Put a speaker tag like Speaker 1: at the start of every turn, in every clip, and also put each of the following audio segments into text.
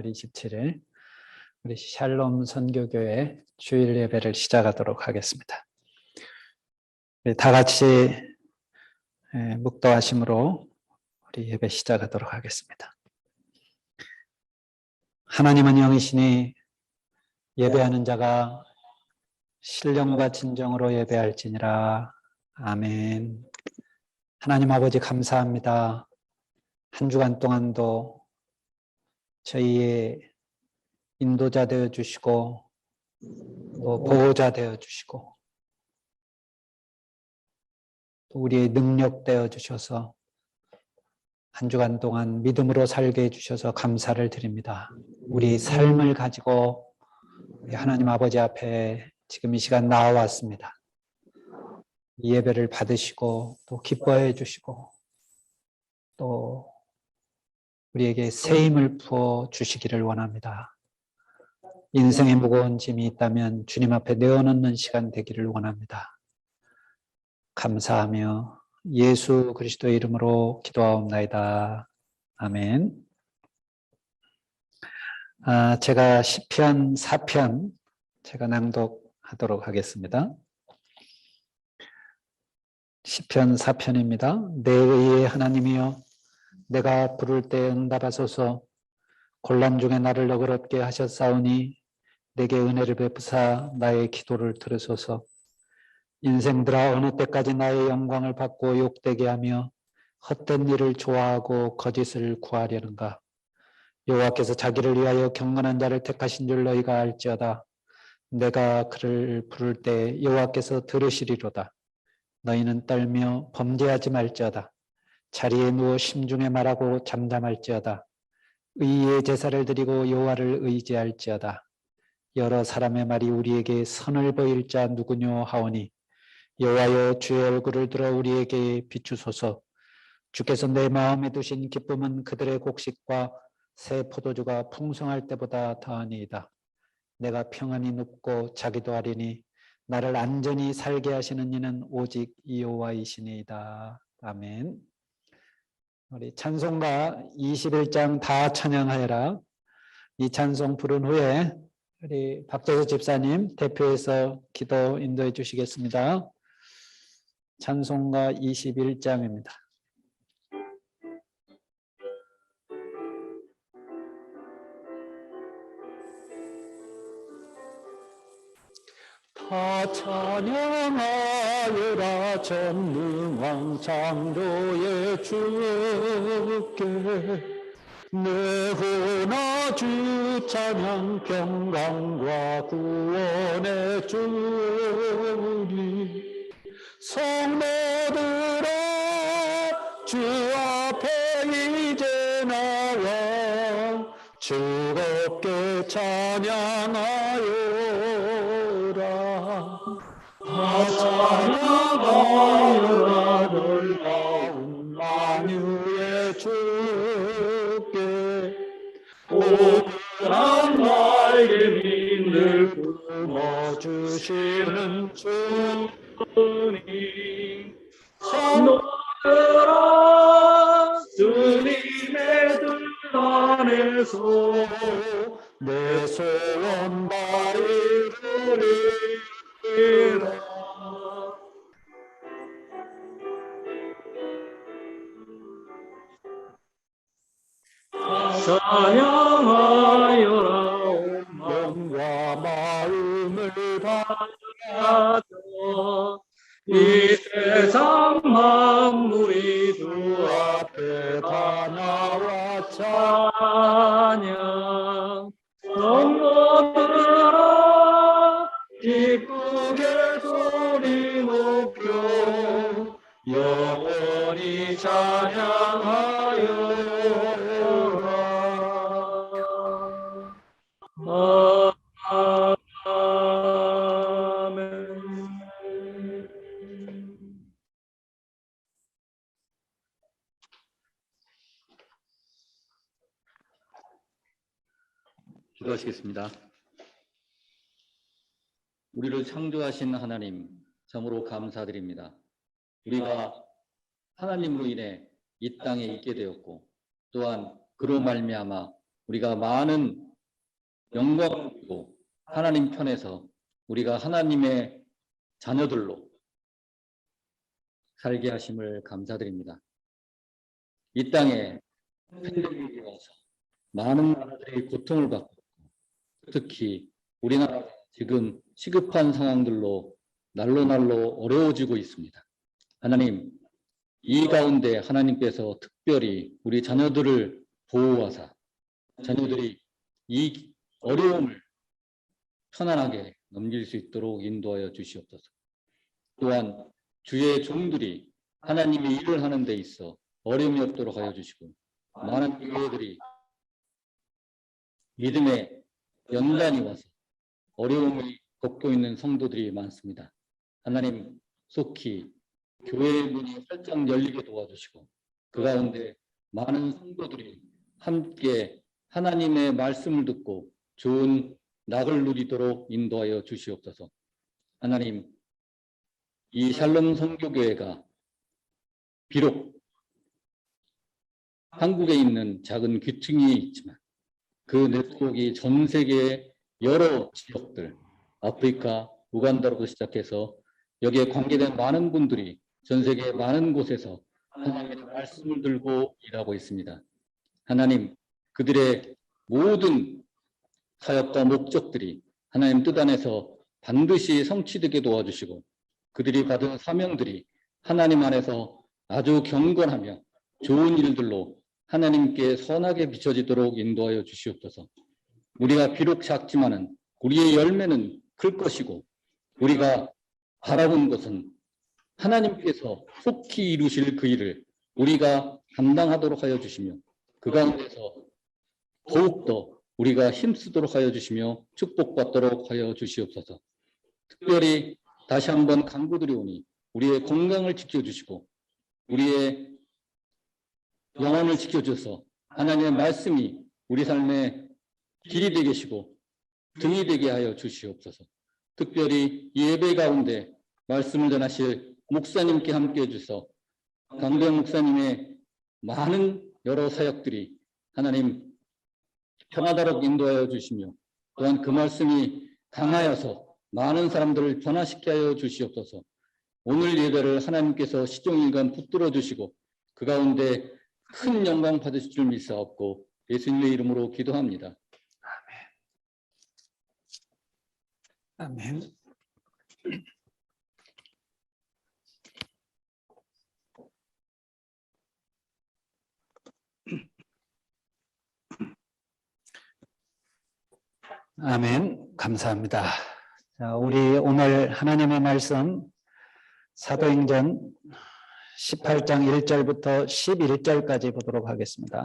Speaker 1: 3월 27일 우리 샬롬 선교교회 주일 예배를 시작하도록 하겠습니다. 우리 다 같이 묵도하심으로 우리 예배 시작하도록 하겠습니다. 하나님은 영이시니 예배하는 자가 신령과 진정으로 예배할지니라. 아멘. 하나님 아버지 감사합니다. 한 주간 동안도 저희의 인도자 되어주시고 또 보호자 되어주시고 또 우리의 능력 되어주셔서 한 주간 동안 믿음으로 살게 해주셔서 감사를 드립니다. 우리 삶을 가지고 우리 하나님 아버지 앞에 지금 이 시간 나와왔습니다. 이 예배를 받으시고 또 기뻐해 주시고 또 우리에게 새 힘을 부어 주시기를 원합니다. 인생에 무거운 짐이 있다면 주님 앞에 내어놓는 시간 되기를 원합니다. 감사하며 예수 그리스도의 이름으로 기도하옵나이다. 아멘. 제가 시편 4편 제가 낭독하도록 하겠습니다. 시편 4편입니다. 내 의의 하나님이여 내가 부를 때 응답하소서. 곤란 중에 나를 너그럽게 하셨사오니 내게 은혜를 베푸사 나의 기도를 들으소서. 인생들아 어느 때까지 나의 영광을 받고 욕되게 하며 헛된 일을 좋아하고 거짓을 구하려는가. 여호와께서 자기를 위하여 경건한 자를 택하신 줄 너희가 알지어다. 내가 그를 부를 때 여호와께서 들으시리로다. 너희는 떨며 범죄하지 말지어다. 자리에 누워 심중에 말하고 잠잠할지어다. 의의 제사를 드리고 여호와를 의지할지어다. 여러 사람의 말이 우리에게 선을 보일 자 누구뇨 하오니 여호와여 주의 얼굴을 들어 우리에게 비추소서. 주께서 내 마음에 두신 기쁨은 그들의 곡식과 새 포도주가 풍성할 때보다 더하니이다. 내가 평안히 눕고 자기도 하리니 나를 안전히 살게 하시는 이는 오직 여호와이시니이다. 아멘. 우리 찬송가 21장 다 찬양하여라. 이 찬송 부른 후에 우리 박재수 집사님 대표해서 기도 인도해 주시겠습니다. 찬송가 21장입니다. 다 찬양하여라 전능왕 창조의 주께 내 혼아 주 찬양 평강과 구원의 주니 성도들아 주 앞에 이제 나와 즐겁게 찬양하여라. 찬양하여라 놀라운 만유의 주께 오늘한 나에게 믿음을 품어주시는 주님 성도들아 주님의 들 안에서 내 소원 다 이루리라. 찬양하여라 온 영과 마음을 다하여 이 세상 만물이 주 앞에 다 나와 찬양. 성도들아 기쁘게 소리 높여 영원히 찬양하여라.
Speaker 2: 기도하시겠습니다. 우리를 창조하신 하나님, 참으로 감사드립니다. 우리가 하나님으로 인해 이 땅에 있게 되었고 또한 그로 말미암아 우리가 많은 영광을 주고 하나님 편에서 우리가 하나님의 자녀들로 살게 하심을 감사드립니다. 이 땅에 팬데믹이 와서 많은 나라들이 고통을 받고 특히 우리나라가 지금 시급한 상황들로 날로 어려워지고 있습니다. 하나님, 이 가운데 하나님께서 특별히 우리 자녀들을 보호하사 자녀들이 이 어려움을 편안하게 넘길 수 있도록 인도하여 주시옵소서. 또한 주의 종들이 하나님의 일을 하는 데 있어 어려움이 없도록 하여 주시고 많은 교회들이 믿음의 연단이 와서 어려움을 겪고 있는 성도들이 많습니다. 하나님 속히 교회의 문이 활짝 열리게 도와주시고 그 가운데 많은 성도들이 함께 하나님의 말씀을 듣고 좋은 낙을 누리도록 인도하여 주시옵소서. 하나님, 이 샬롬 선교교회가 비록 한국에 있는 작은 귀퉁이 있지만 그 네트워크가 전 세계의 여러 지역들, 아프리카, 우간다로부터 시작해서 여기에 관계된 많은 분들이 전 세계 많은 곳에서 하나님의 말씀을 들고 일하고 있습니다. 하나님, 그들의 모든 사역과 목적들이 하나님 뜻 안에서 반드시 성취되게 도와주시고 그들이 받은 사명들이 하나님 안에서 아주 경건하며 좋은 일들로 하나님께 선하게 비춰지도록 인도하여 주시옵소서. 우리가 비록 작지만은 우리의 열매는 클 것이고 우리가 바라본 것은 하나님께서 속히 이루실 그 일을 우리가 감당하도록 하여 주시며 그 가운데서 더욱더 우리가 힘쓰도록 하여 주시며 축복받도록 하여 주시옵소서. 특별히 다시 한번 간구드리오니 우리의 건강을 지켜주시고 우리의 영혼을 지켜줘서 하나님의 말씀이 우리 삶의 길이 되게 하시고 등이 되게 하여 주시옵소서. 특별히 이 예배 가운데 말씀을 전하실 목사님께 함께해 주셔서 강병 목사님의 많은 여러 사역들이 하나님 편하도록 인도하여 주시며 또한 그 말씀이 강하여서 많은 사람들을 변화시켜 하여 주시옵소서. 오늘 예배를 하나님께서 시종일관 붙들어 주시고 그 가운데 큰 영광 받으실 줄 믿사옵고 예수님의 이름으로 기도합니다.
Speaker 1: 아멘. 아멘. 감사합니다. 자, 우리 오늘 하나님의 말씀 사도행전 18장 1절부터 11절까지 보도록 하겠습니다.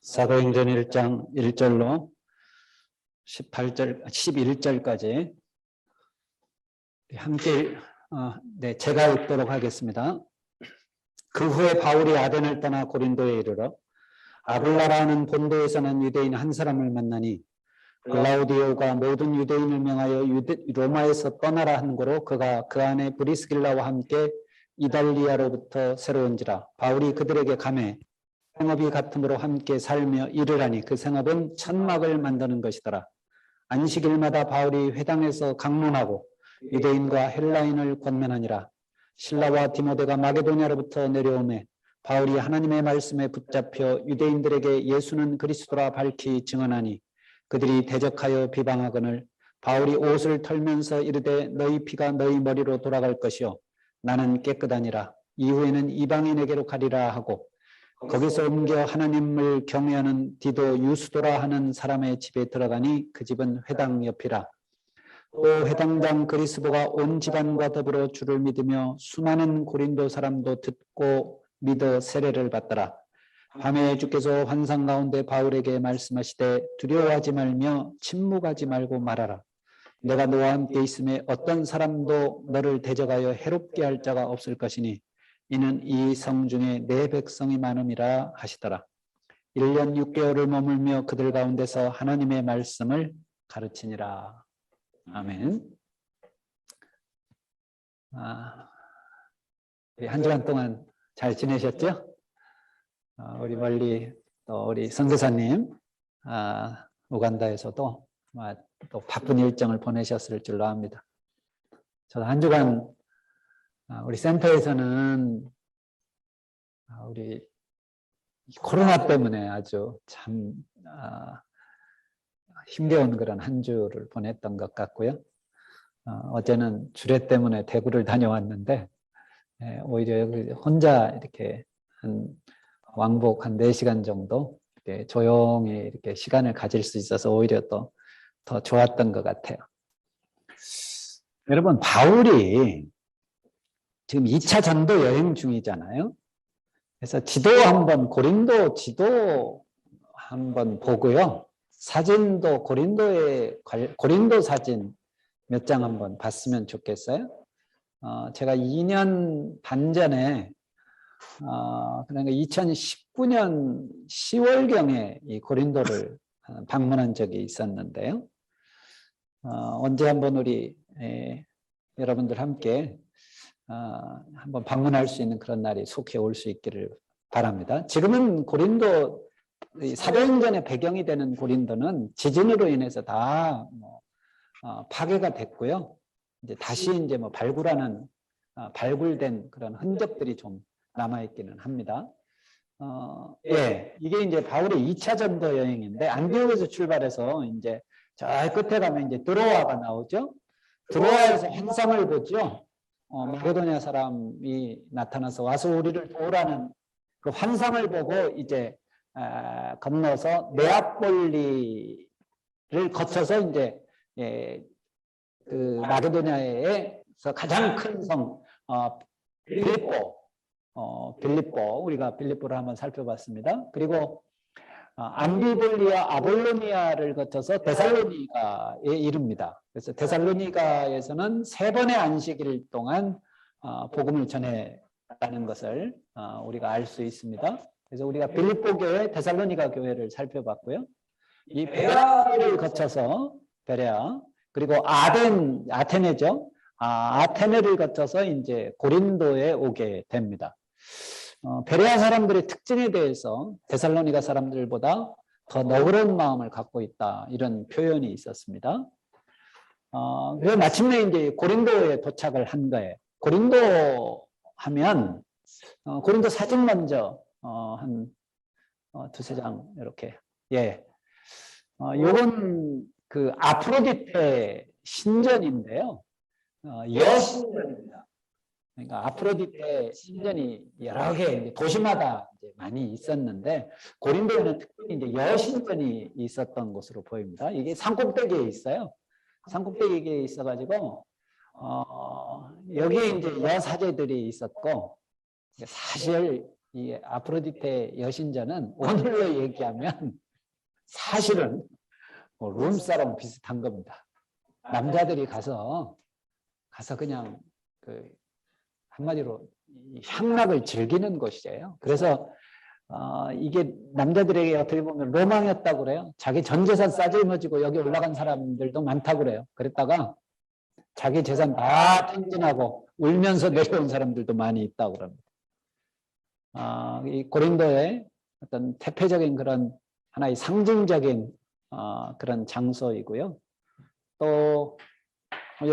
Speaker 1: 사도행전 1장 1절로 11절까지 함께 제가 읽도록 하겠습니다. 그 후에 바울이 아덴을 떠나 고린도에 이르러 아굴라라는 본도에서는 유대인 한 사람을 만나니 글라우디오가 모든 유대인을 명하여 로마에서 떠나라 한 거로 그가 그 안에 브리스길라와 함께 이달리아로부터 새로 온지라. 바울이 그들에게 가매 생업이 같음으로 함께 살며 일을 하니 그 생업은 천막을 만드는 것이더라. 안식일마다 바울이 회당에서 강론하고 유대인과 헬라인을 권면하니라. 실라와 디모데가 마게도냐로부터 내려오매 바울이 하나님의 말씀에 붙잡혀 유대인들에게 예수는 그리스도라 밝히 증언하니 그들이 대적하여 비방하거늘 바울이 옷을 털면서 이르되 너희 피가 너희 머리로 돌아갈 것이요 나는 깨끗하니라. 이후에는 이방인에게로 가리라 하고 거기서 옮겨 하나님을 경외하는 디도 유스도라 하는 사람의 집에 들어가니 그 집은 회당 옆이라. 또 회당장 그리스도가 온 집안과 더불어 주를 믿으며 수많은 고린도 사람도 듣고 믿어 세례를 받더라. 밤에 주께서 환상 가운데 바울에게 말씀하시되 두려워하지 말며 침묵하지 말고 말하라. 내가 너와 함께 있음에 어떤 사람도 너를 대적하여 해롭게 할 자가 없을 것이니 이는 이 성 중에 내 백성이 많음이라 하시더라. 1년 6개월을 머물며 그들 가운데서 하나님의 말씀을 가르치니라. 아멘. 우리 한 주간 동안 잘 지내셨죠? 우리 멀리 또 우리 선교사님 우간다에서도 또 바쁜 일정을 보내셨을 줄로 압니다. 저도 한 주간 우리 센터에서는 우리 코로나 때문에 아주 참 힘겨운 그런 한 주를 보냈던 것 같고요. 어제는 주례 때문에 대구를 다녀왔는데 오히려 여기 혼자 이렇게 왕복 한 4시간 정도 이렇게 조용히 이렇게 시간을 가질 수 있어서 오히려 또 더 좋았던 것 같아요. 여러분, 바울이 지금 2차 전도 여행 중이잖아요. 그래서 지도 한번, 고린도 지도 한번 보고요. 사진도 고린도 사진 몇 장 한번 봤으면 좋겠어요. 제가 2년 반 전에 그러니까 2019년 10월경에 이 고린도를 방문한 적이 있었는데요. 언제 한번 우리 여러분들 함께 한번 방문할 수 있는 그런 날이 속히 올 수 있기를 바랍니다. 지금은 고린도 사도행전의 배경이 되는 고린도는 지진으로 인해서 다 파괴가 됐고요. 이제 다시 이제 발굴된 그런 흔적들이 좀 남아있기는 합니다. 이게 이제 바울의 2차 전도 여행인데 안디옥에서 출발해서 이제 저 끝에 가면 이제 드로아가 나오죠. 드로아에서 환상을 보죠. 마게도냐 사람이 나타나서 와서 우리를 도우라는 그 환상을 보고 이제 건너서 네아폴리를 거쳐서 이제 그 마게도냐에서 가장 큰 성 빌립보 우리가 빌립보를 한번 살펴봤습니다. 그리고 암비볼리아 아볼로니아를 거쳐서 데살로니가에 이릅니다. 그래서 데살로니가에서는 3번의 안식일 동안 복음을 전했다는 것을 우리가 알 수 있습니다. 그래서 우리가 빌립보 교회, 데살로니가 교회를 살펴봤고요. 이 베레아를 거쳐서 베레아 그리고 아테네죠. 아테네를 거쳐서 이제 고린도에 오게 됩니다. 베레아 사람들의 특징에 대해서 데살로니가 사람들보다 더 너그러운 마음을 갖고 있다 이런 표현이 있었습니다. 그래서 마침내 이제 고린도에 도착을 한 거예요. 고린도 하면 고린도 사진 먼저 한 2-3장 이렇게 요건 그 아프로디테 신전인데요. 여신전입니다. 그러니까 아프로디테 신전이 여러 개 도시마다 이제 많이 있었는데 고린도에는 특별히 이제 여신전이 있었던 곳으로 보입니다. 이게 산꼭대기에 있어요. 산꼭대기에 있어가지고 여기에 이제 여사제들이 있었고 사실 이 아프로디테 여신전은 오늘로 얘기하면 사실은 룸사롱 비슷한 겁니다. 남자들이 가서 그냥 그 한마디로 향락을 즐기는 곳이에요. 그래서 이게 남자들에게 어떻게 보면 로망이었다고 그래요. 자기 전 재산 싸질머지고 여기 올라간 사람들도 많다고 그래요. 그랬다가 자기 재산 다 탕진하고 울면서 내려온 사람들도 많이 있다고 그럽니다. 이 고린도의 어떤 대표적인 그런 하나의 상징적인 그런 장소이고요. 또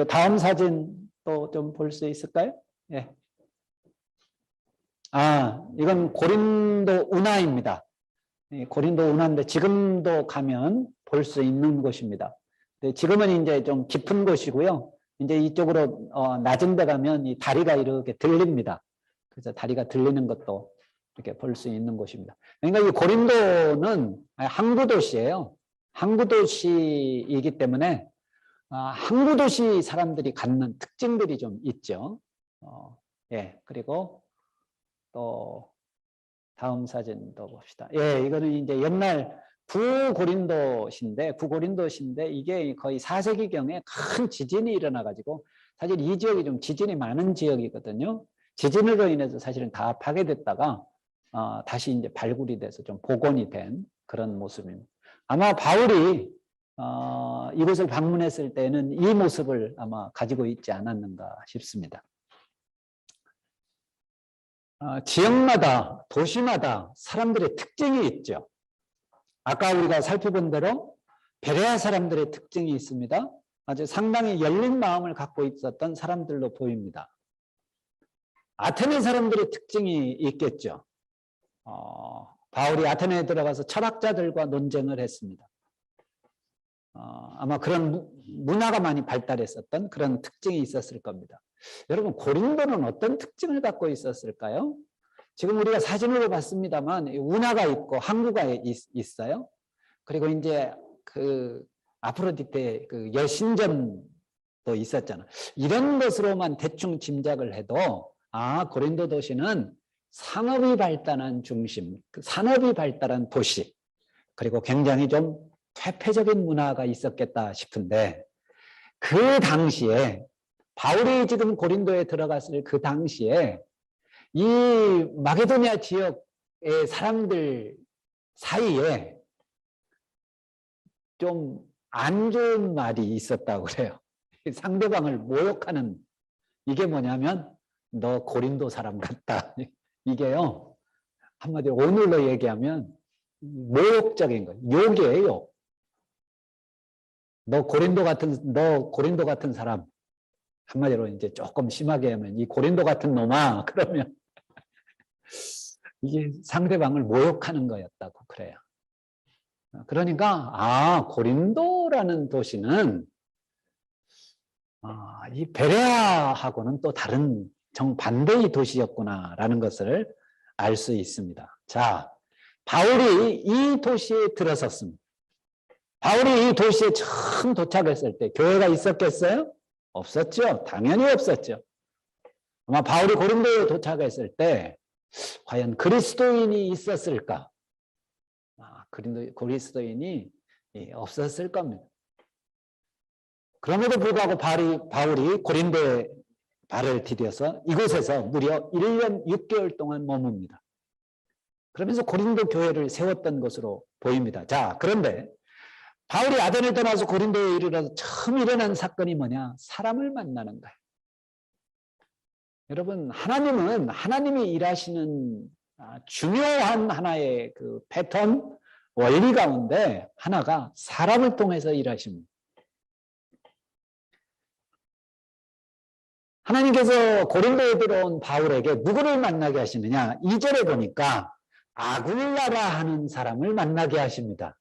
Speaker 1: 다음 사진 또 좀 볼 수 있을까요? 예. 이건 고린도 운하입니다. 고린도 운하인데 지금도 가면 볼 수 있는 곳입니다. 지금은 이제 좀 깊은 곳이고요. 이제 이쪽으로 낮은 데 가면 이 다리가 이렇게 들립니다. 그래서 다리가 들리는 것도 이렇게 볼 수 있는 곳입니다. 그러니까 이 고린도는 항구 도시예요. 항구 도시이기 때문에 항구 도시 사람들이 갖는 특징들이 좀 있죠. 그리고 또 다음 사진도 봅시다. 이거는 이제 옛날 구고린도시인데 이게 거의 4세기경에 큰 지진이 일어나 가지고 사실 이 지역이 좀 지진이 많은 지역이거든요. 지진으로 인해서 사실은 다 파괴됐다가 다시 이제 발굴이 돼서 좀 복원이 된 그런 모습입니다. 아마 바울이 이곳을 방문했을 때는 이 모습을 아마 가지고 있지 않았는가 싶습니다. 지역마다, 도시마다 사람들의 특징이 있죠. 아까 우리가 살펴본 대로 베레아 사람들의 특징이 있습니다. 아주 상당히 열린 마음을 갖고 있었던 사람들로 보입니다. 아테네 사람들의 특징이 있겠죠. 바울이 아테네에 들어가서 철학자들과 논쟁을 했습니다. 아마 그런 문화가 많이 발달했었던 그런 특징이 있었을 겁니다. 여러분, 고린도는 어떤 특징을 갖고 있었을까요? 지금 우리가 사진으로 봤습니다만 운하가 있고 항구가 있어요. 그리고 이제 그 아프로디테 그 여신전도 있었잖아. 이런 것으로만 대충 짐작을 해도 고린도 도시는 상업이 발달한 중심, 산업이 발달한 도시, 그리고 굉장히 좀 퇴폐적인 문화가 있었겠다 싶은데, 그 당시에 바울이 지금 고린도에 들어갔을 그 당시에 이 마게도니아 지역의 사람들 사이에 좀 안 좋은 말이 있었다고 그래요. 상대방을 모욕하는, 이게 뭐냐면 너 고린도 사람 같다. 이게요, 한마디로 오늘로 얘기하면 모욕적인 거예요. 욕이에요. 너 고린도 같은 사람. 한마디로 이제 조금 심하게 하면 이 고린도 같은 놈아, 그러면 이게 상대방을 모욕하는 거였다고 그래요. 그러니까 고린도라는 도시는 이 베레아하고는 또 다른 정반대의 도시였구나라는 것을 알 수 있습니다. 자, 바울이 이 도시에 들어섰습니다. 바울이 이 도시에 처음 도착했을 때 교회가 있었겠어요? 없었죠. 당연히 없었죠. 아마 바울이 고린도에 도착했을 때 과연 그리스도인이 있었을까? 그리스도인이 없었을 겁니다. 그럼에도 불구하고 바울이 고린도에 발을 디뎌서 이곳에서 무려 1년 6개월 동안 머뭅니다. 그러면서 고린도 교회를 세웠던 것으로 보입니다. 자, 그런데 바울이 아덴을 떠나서 고린도에 이르러서 처음 일어난 사건이 뭐냐? 사람을 만나는 거예요. 여러분, 하나님은 하나님이 일하시는 중요한 하나의 그 패턴, 원리 가운데 하나가 사람을 통해서 일하십니다. 하나님께서 고린도에 들어온 바울에게 누구를 만나게 하시느냐? 2절에 보니까 아굴라라 하는 사람을 만나게 하십니다.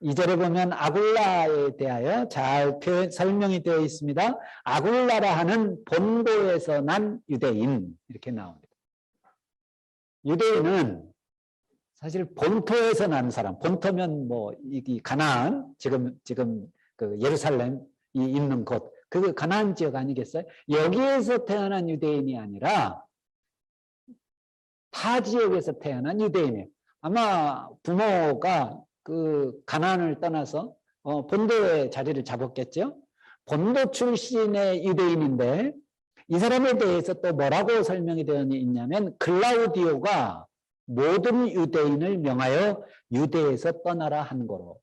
Speaker 1: 2절에 보면 아굴라에 대하여 잘 설명이 되어 있습니다. 아굴라라 하는 본고에서 난 유대인, 이렇게 나옵니다. 유대인은 사실 본토에서 난 사람, 본토면 뭐 이 가나안, 지금 그 예루살렘이 있는 곳, 그 가나안 지역 아니겠어요? 여기에서 태어난 유대인이 아니라 타 지역에서 태어난 유대인이에요. 아마 부모가 그 가나안을 떠나서 본도에 자리를 잡았겠죠. 본도 출신의 유대인인데 이 사람에 대해서 또 뭐라고 설명이 되어 있냐면 글라우디오가 모든 유대인을 명하여 유대에서 떠나라 한 거로.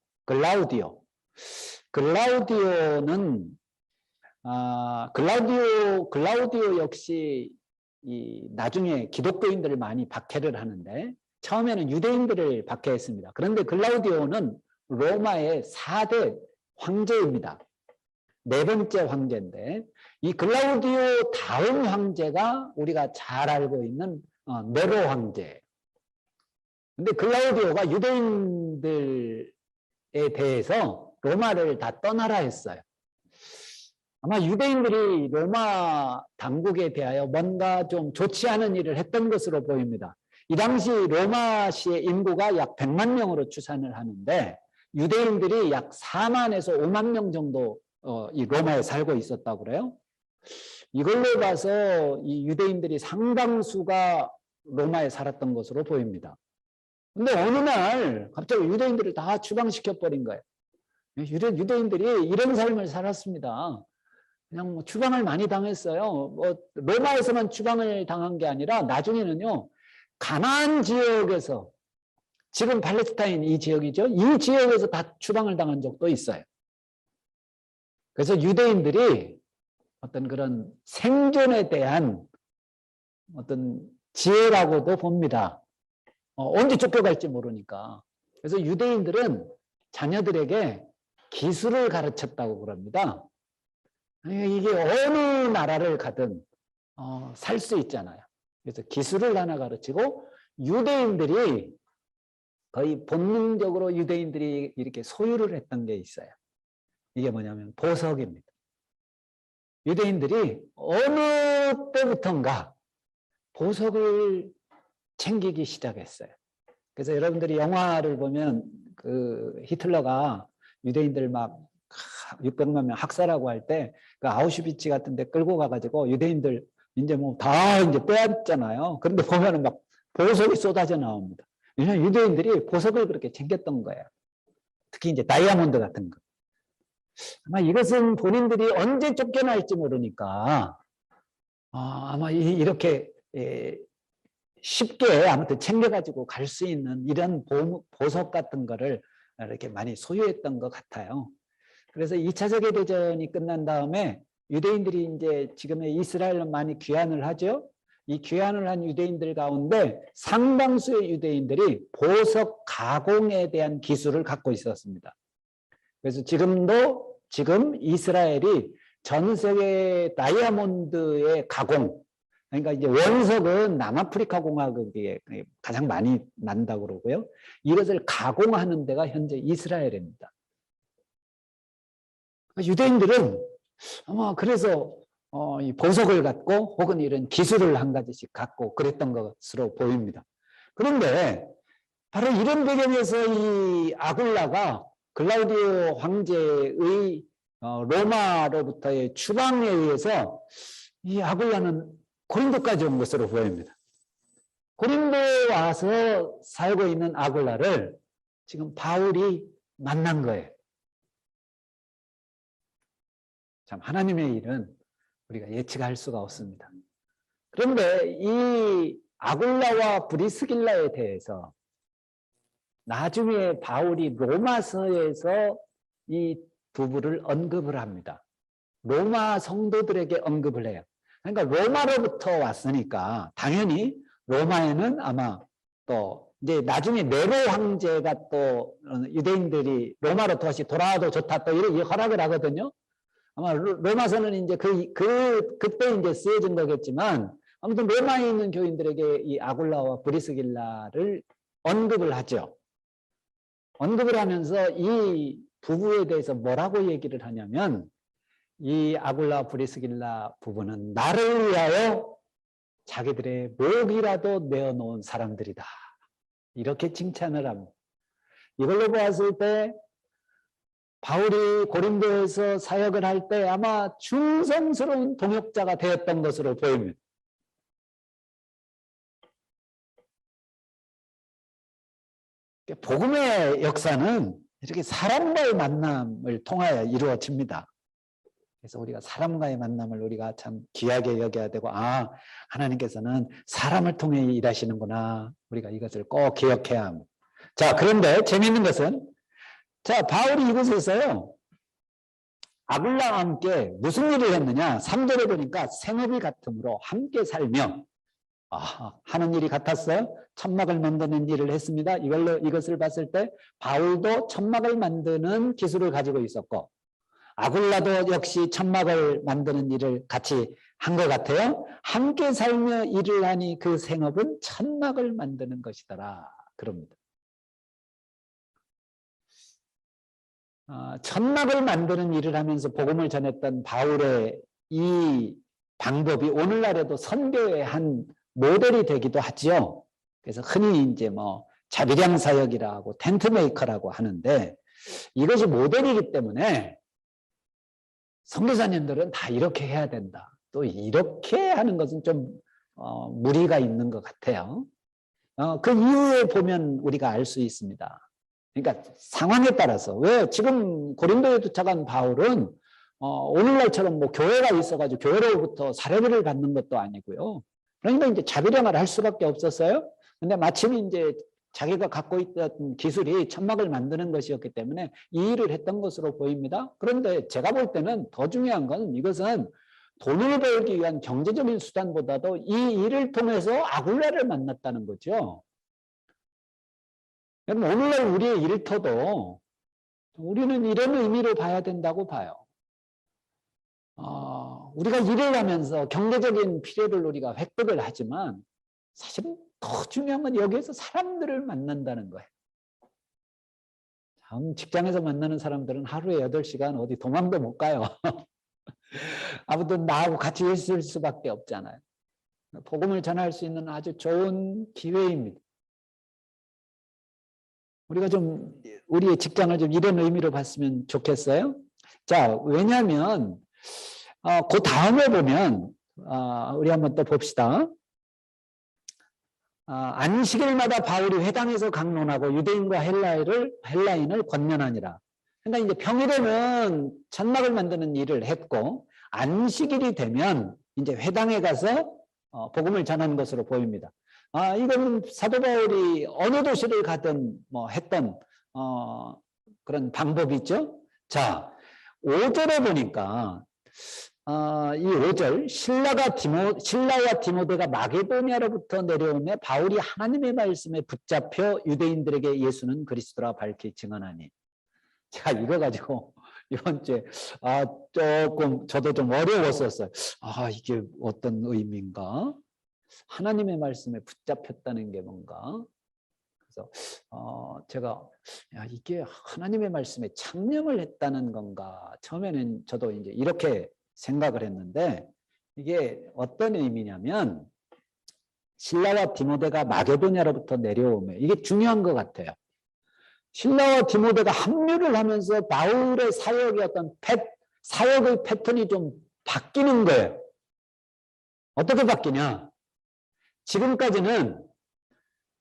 Speaker 1: 글라우디오는 글라우디오 역시 나중에 기독교인들을 많이 박해를 하는데 처음에는 유대인들을 박해했습니다. 그런데 글라우디오는 로마의 4대 황제입니다. 4번째 황제인데 이 글라우디오 다음 황제가 우리가 잘 알고 있는 네로 황제. 근데 글라우디오가 유대인들에 대해서 로마를 다 떠나라 했어요. 아마 유대인들이 로마 당국에 대하여 뭔가 좀 좋지 않은 일을 했던 것으로 보입니다. 이 당시 로마시의 인구가 약 100만 명으로 추산을 하는데 유대인들이 약 4만에서 5만 명 정도 이 로마에 살고 있었다고 그래요. 이걸로 봐서 이 유대인들이 상당수가 로마에 살았던 것으로 보입니다. 근데 어느 날 갑자기 유대인들을 다 추방시켜버린 거예요. 유대인들이 이런 삶을 살았습니다. 그냥 뭐 추방을 많이 당했어요. 로마에서만 추방을 당한 게 아니라 나중에는요, 가나안 지역에서, 지금 팔레스타인 이 지역이죠. 이 지역에서 다 추방을 당한 적도 있어요. 그래서 유대인들이 어떤 그런 생존에 대한 어떤 지혜라고도 봅니다. 언제 쫓겨갈지 모르니까. 그래서 유대인들은 자녀들에게 기술을 가르쳤다고 그럽니다. 이게 어느 나라를 가든 살 수 있잖아요. 그래서 기술을 하나 가르치고 유대인들이 거의 본능적으로 유대인들이 이렇게 소유를 했던 게 있어요. 이게 뭐냐면 보석입니다. 유대인들이 어느 때부턴가 보석을 챙기기 시작했어요. 그래서 여러분들이 영화를 보면 그 히틀러가 유대인들 막 600만 명 학살하고 할 때 그 아우슈비츠 같은 데 끌고 가가지고 유대인들 이제 뭐 다 이제 빼앗잖아요. 그런데 보면은 막 보석이 쏟아져 나옵니다. 왜냐하면 유대인들이 보석을 그렇게 챙겼던 거예요. 특히 이제 다이아몬드 같은 거. 아마 이것은 본인들이 언제 쫓겨날지 모르니까 아마 이렇게 쉽게 아무튼 챙겨가지고 갈 수 있는 이런 보석 같은 거를 이렇게 많이 소유했던 것 같아요. 그래서 2차 세계대전이 끝난 다음에 유대인들이 이제 지금의 이스라엘로 많이 귀환을 하죠. 이 귀환을 한 유대인들 가운데 상당수의 유대인들이 보석 가공에 대한 기술을 갖고 있었습니다. 그래서 지금 이스라엘이 전 세계 다이아몬드의 가공, 그러니까 이제 원석은 남아프리카 공화국에 가장 많이 난다고 그러고요. 이것을 가공하는 데가 현재 이스라엘입니다. 유대인들은 아마 그래서 이 보석을 갖고 혹은 이런 기술을 한 가지씩 갖고 그랬던 것으로 보입니다. 그런데 바로 이런 배경에서 이 아굴라가 글라우디오 황제의 로마로부터의 추방에 의해서 이 아굴라는 고린도까지 온 것으로 보입니다. 고린도에 와서 살고 있는 아굴라를 지금 바울이 만난 거예요. 참 하나님의 일은 우리가 예측할 수가 없습니다. 그런데 이 아굴라와 브리스길라에 대해서 나중에 바울이 로마서에서 이 부부를 언급을 합니다. 로마 성도들에게 언급을 해요. 그러니까 로마로부터 왔으니까 당연히 로마에는 아마 또 이제 나중에 네로 황제가 또 유대인들이 로마로 다시 돌아와도 좋다 또 이렇게 허락을 하거든요. 아마 로마서는 이제 그때 이제 쓰여진 거겠지만 아무튼 로마에 있는 교인들에게 이 아굴라와 브리스길라를 언급을 하죠. 언급을 하면서 이 부부에 대해서 뭐라고 얘기를 하냐면 이 아굴라 브리스길라 부부는 나를 위하여 자기들의 목이라도 내어놓은 사람들이다. 이렇게 칭찬을 합니다. 이걸로 보았을 때 바울이 고린도에서 사역을 할 때 아마 충성스러운 동역자가 되었던 것으로 보입니다. 복음의 역사는 이렇게 사람과의 만남을 통하여 이루어집니다. 그래서 우리가 사람과의 만남을 우리가 참 귀하게 여겨야 되고 하나님께서는 사람을 통해 일하시는구나. 우리가 이것을 꼭 기억해야 합니다. 자, 그런데 재미있는 것은 바울이 이곳에서요. 아굴라와 함께 무슨 일을 했느냐? 3절에 보니까 생업이 같으므로 함께 살며 하는 일이 같았어요. 천막을 만드는 일을 했습니다. 이것을 봤을 때 바울도 천막을 만드는 기술을 가지고 있었고 아굴라도 역시 천막을 만드는 일을 같이 한 것 같아요. 함께 살며 일을 하니 그 생업은 천막을 만드는 것이더라. 그럽니다. 천막을 만드는 일을 하면서 복음을 전했던 바울의 이 방법이 오늘날에도 선교의 한 모델이 되기도 하죠. 그래서 흔히 이제 자비량 사역이라고 텐트 메이커라고 하는데 이것이 모델이기 때문에 선교사님들은 다 이렇게 해야 된다. 또 이렇게 하는 것은 좀 무리가 있는 것 같아요. 그 이유에 보면 우리가 알 수 있습니다. 그러니까 상황에 따라서 왜 지금 고린도에 도착한 바울은 오늘날처럼 교회가 있어가지고 교회로부터 사례비를 받는 것도 아니고요. 그러니까 이제 자비량을 할 수밖에 없었어요. 근데 마침 이제 자기가 갖고 있던 기술이 천막을 만드는 것이었기 때문에 이 일을 했던 것으로 보입니다. 그런데 제가 볼 때는 더 중요한 건 이것은 돈을 벌기 위한 경제적인 수단보다도 이 일을 통해서 아굴라를 만났다는 거죠. 여러분, 오늘날 우리의 일터도 우리는 이런 의미로 봐야 된다고 봐요. 우리가 일을 하면서 경제적인 필요를 우리가 획득을 하지만 사실은 더 중요한 건 여기에서 사람들을 만난다는 거예요. 직장에서 만나는 사람들은 하루에 8시간 어디 도망도 못 가요. 아무튼 나하고 같이 있을 수밖에 없잖아요. 복음을 전할 수 있는 아주 좋은 기회입니다. 우리가 좀 우리의 직장을 좀 이런 의미로 봤으면 좋겠어요. 자, 왜냐하면 그 다음에 보면 우리 한번 또 봅시다. 안식일마다 바울이 회당에서 강론하고 유대인과 헬라인을 권면하니라. 그러니까 이제 평일에는 천막을 만드는 일을 했고 안식일이 되면 이제 회당에 가서 복음을 전하는 것으로 보입니다. 이건 사도 바울이 어느 도시를 가든 뭐 했던 그런 방법이죠. 자, 5절에 보니까 이 5절 신라와 디모데가 마게도니아로부터 내려오며 바울이 하나님의 말씀에 붙잡혀 유대인들에게 예수는 그리스도라 밝히 증언하니. 자, 이거 가지고 이번 주에 조금 저도 좀 어려웠었어요. 이게 어떤 의미인가? 하나님의 말씀에 붙잡혔다는 게 뭔가? 그래서 제가 이게 하나님의 말씀에 창념을 했다는 건가? 처음에는 저도 이제 이렇게 생각을 했는데 이게 어떤 의미냐면 신라와 디모데가 마게도냐로부터 내려오며 이게 중요한 것 같아요. 신라와 디모데가 합류를 하면서 바울의 사역의 어떤 사역의 패턴이 좀 바뀌는 거예요. 어떻게 바뀌냐? 지금까지는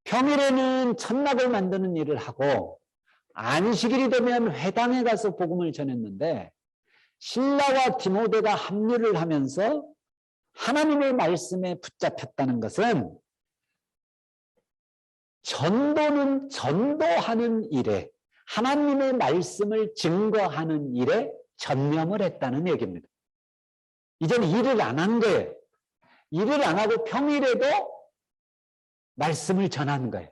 Speaker 1: 평일에는 천막을 만드는 일을 하고 안식일이 되면 회당에 가서 복음을 전했는데 신라와 디모데가 합류를 하면서 하나님의 말씀에 붙잡혔다는 것은 전도는 전도하는 일에 하나님의 말씀을 증거하는 일에 전념을 했다는 얘기입니다. 이제는 일을 안 한 거예요. 일을 안 하고 평일에도 말씀을 전하는 거예요.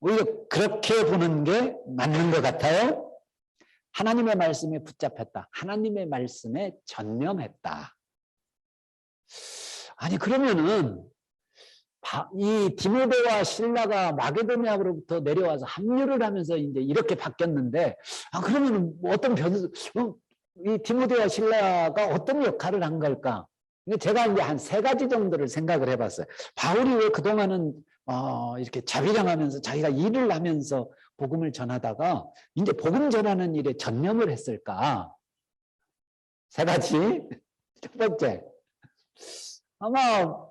Speaker 1: 오히려 그렇게 보는 게 맞는 것 같아요. 하나님의 말씀에 붙잡혔다. 하나님의 말씀에 전념했다. 아니 그러면은 이 디모데와 신라가 마게도니아로부터 내려와서 합류를 하면서 이제 이렇게 바뀌었는데 그러면은 어떤 이 디모데와 신라가 어떤 역할을 한 걸까? 제가 이제 한 3가지 정도를 생각을 해봤어요. 바울이 왜 그동안은 이렇게 자비량하면서 자기가 일을 하면서 복음을 전하다가 이제 복음 전하는 일에 전념을 했을까? 3가지. 첫 번째, 아마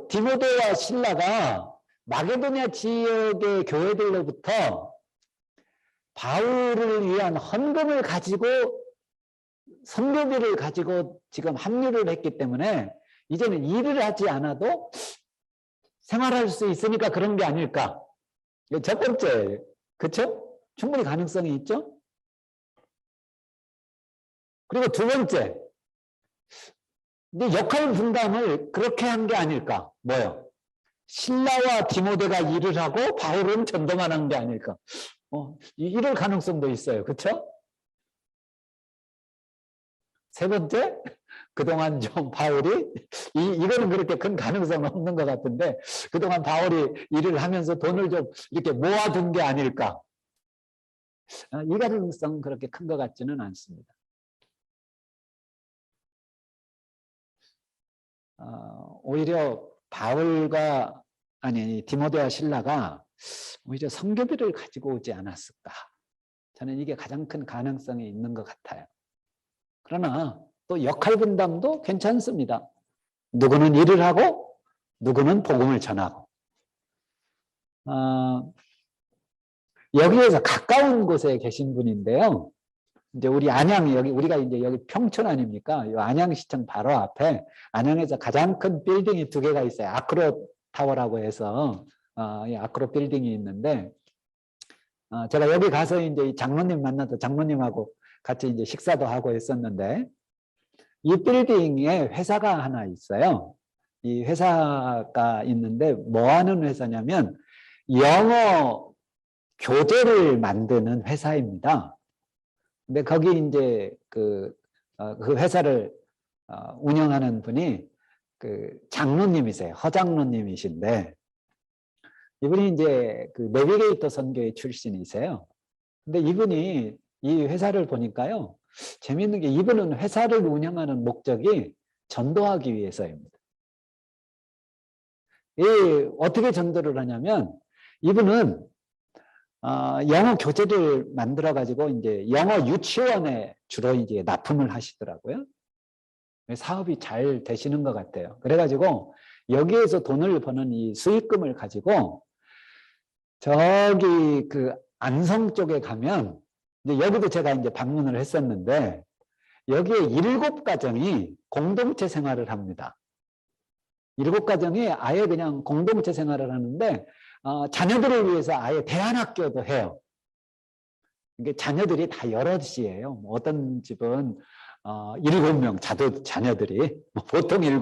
Speaker 1: 디모데와 신라가 마게도냐 지역의 교회들로부터 바울을 위한 헌금을 가지고 선교비를 가지고 지금 합류를 했기 때문에 이제는 일을 하지 않아도 생활할 수 있으니까 그런 게 아닐까. 첫 번째, 그렇죠? 충분히 가능성이 있죠. 그리고 2번째, 근데 역할 분담을 그렇게 한 게 아닐까. 뭐요? 신라와 디모데가 일을 하고 바울은 전도만 한 게 아닐까. 이럴 가능성도 있어요. 그렇죠? 3번째, 그동안 좀 바울이 이거는 그렇게 큰 가능성은 없는 것 같은데 그동안 바울이 일을 하면서 돈을 좀 이렇게 모아둔 게 아닐까. 이 가능성은 그렇게 큰 것 같지는 않습니다. 오히려 바울과 디모데와 신라가 오히려 선교비를 가지고 오지 않았을까. 저는 이게 가장 큰 가능성이 있는 것 같아요. 그러나 또 역할 분담도 괜찮습니다. 누구는 일을 하고 누구는 복음을 전하고. 여기에서 가까운 곳에 계신 분인데요. 이제 우리 안양 우리가 이제 여기 평촌 아닙니까? 이 안양시청 바로 앞에 안양에서 가장 큰 빌딩이 2개가 있어요. 아크로 타워라고 해서 이 아크로 빌딩이 있는데 제가 여기 가서 이제 장로님 만나서 장로님하고 같이 이제 식사도 하고 했었는데 이 빌딩에 회사가 하나 있어요. 이 회사가 있는데 뭐 하는 회사냐면 영어 교재를 만드는 회사입니다. 근데 거기 이제 그 회사를 운영하는 분이 그 장로님이세요. 허장로님이신데 이분이 이제 그 내비게이터 선교회 출신이세요. 근데 이분이 이 회사를 보니까요. 재미있는 게 이분은 회사를 운영하는 목적이 전도하기 위해서입니다. 어떻게 전도를 하냐면 이분은 영어 교재를 만들어 가지고 이제 영어 유치원에 주로 이제 납품을 하시더라고요. 사업이 잘 되시는 것 같아요. 그래가지고 여기에서 돈을 버는 이 수익금을 가지고 저기 그 안성 쪽에 가면 이제 여기도 제가 이제 방문을 했었는데 여기에 7가정이 공동체 생활을 합니다. 7가정이 아예 그냥 공동체 생활을 하는데 자녀들을 위해서 아예 대안학교도 해요. 이게 자녀들이 다 여럿이에요. 뭐 어떤 집은 7명 자녀들이 보통 7,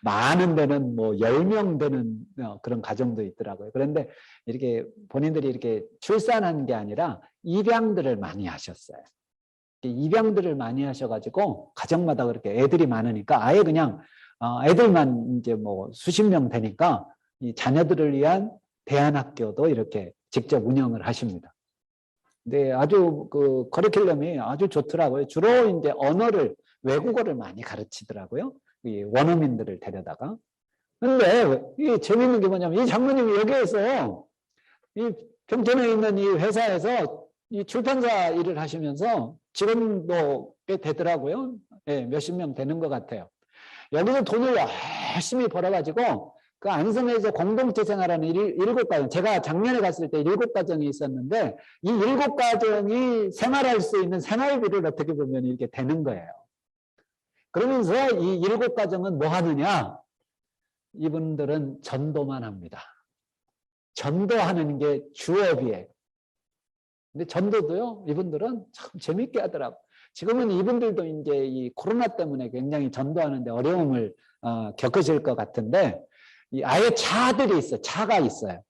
Speaker 1: 많은 데는 뭐 10명 되는 그런 가정도 있더라고요. 그런데 이렇게 본인들이 이렇게 출산한 게 아니라 입양들을 많이 하셨어요. 입양들을 많이 하셔가지고 가정마다 그렇게 애들이 많으니까 아예 그냥 애들만 이제 뭐 수십 명 되니까 이 자녀들을 위한 대안학교도 이렇게 직접 운영을 하십니다. 근데 아주 그 커리큘럼이 아주 좋더라고요. 주로 이제 외국어를 많이 가르치더라고요. 이 원어민들을 데려다가. 근데 이 재밌는 게 뭐냐면 이 장로님이 여기에서 이 평촌에 있는 이 회사에서 이 출판사 일을 하시면서 직원도 꽤 되더라고요. 예, 몇십 명 되는 것 같아요. 여기서 돈을 열심히 벌어가지고 그 안성에서 공동체 생활하는 7가정, 제가 작년에 갔을 때 7가정이 있었는데 이 7가정이 생활할 수 있는 생활비를 어떻게 보면 이렇게 되는 거예요. 그러면서 이 7가정은 뭐 하느냐? 이분들은 전도만 합니다. 전도하는 게 주업이에요. 근데 전도도요, 이분들은 참 재밌게 하더라고요. 지금은 이분들도 이제 이 코로나 때문에 굉장히 전도하는데 어려움을 겪으실 것 같은데, 아예 차가 있어요.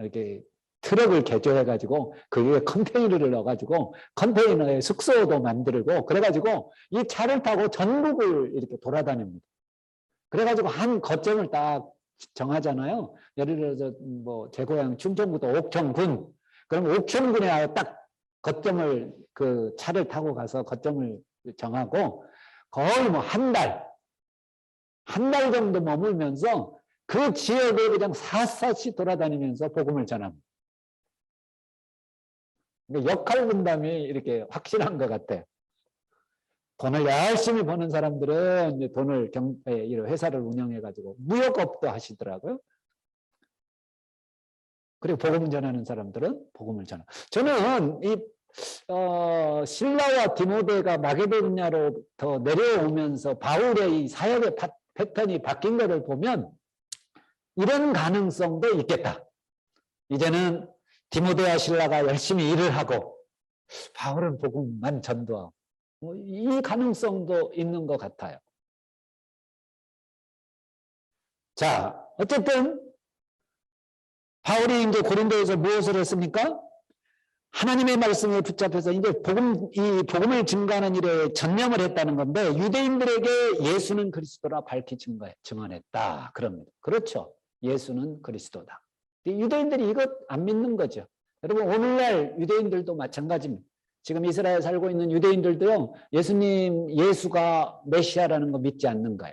Speaker 1: 이렇게 트럭을 개조해가지고 그 위에 컨테이너를 넣어가지고 컨테이너에 숙소도 만들고 그래가지고 이 차를 타고 전국을 이렇게 돌아다닙니다. 그래가지고 한 거점을 딱 정하잖아요. 예를 들어서 뭐 제 고향 충청북도 옥천군. 그럼 옥천군에 아예 딱 거점을 그 차를 타고 가서 거점을 정하고 거의 뭐 한 달 정도 머물면서 그 지역을 그냥 샅샅이 돌아다니면서 복음을 전합니다. 역할 분담이 이렇게 확실한 것 같아요. 돈을 열심히 버는 사람들은 이제 돈을 이런 회사를 운영해가지고 무역업도 하시더라고요. 그리고 복음 전하는 사람들은 복음을 전하고. 저는 이 실라와 디모데가 마게도냐로부터 내려오면서 바울의 이 사역의 패턴이 바뀐 것을 보면 이런 가능성도 있겠다. 이제는 디모데와 실라가 열심히 일을 하고 바울은 복음만 전도하고 이 가능성도 있는 것 같아요. 자, 어쨌든 바울이 이제 고린도에서 무엇을 했습니까? 하나님의 말씀에 붙잡혀서 이제 이 복음을 증거하는 일에 전념을 했다는 건데 유대인들에게 예수는 그리스도라 밝히 증언했다. 그럽니다. 그렇죠. 예수는 그리스도다. 유대인들이 이것 안 믿는 거죠. 여러분 오늘날 유대인들도 마찬가지입니다. 지금 이스라엘 살고 있는 유대인들도요. 예수가 메시아라는 거 믿지 않는 거예요.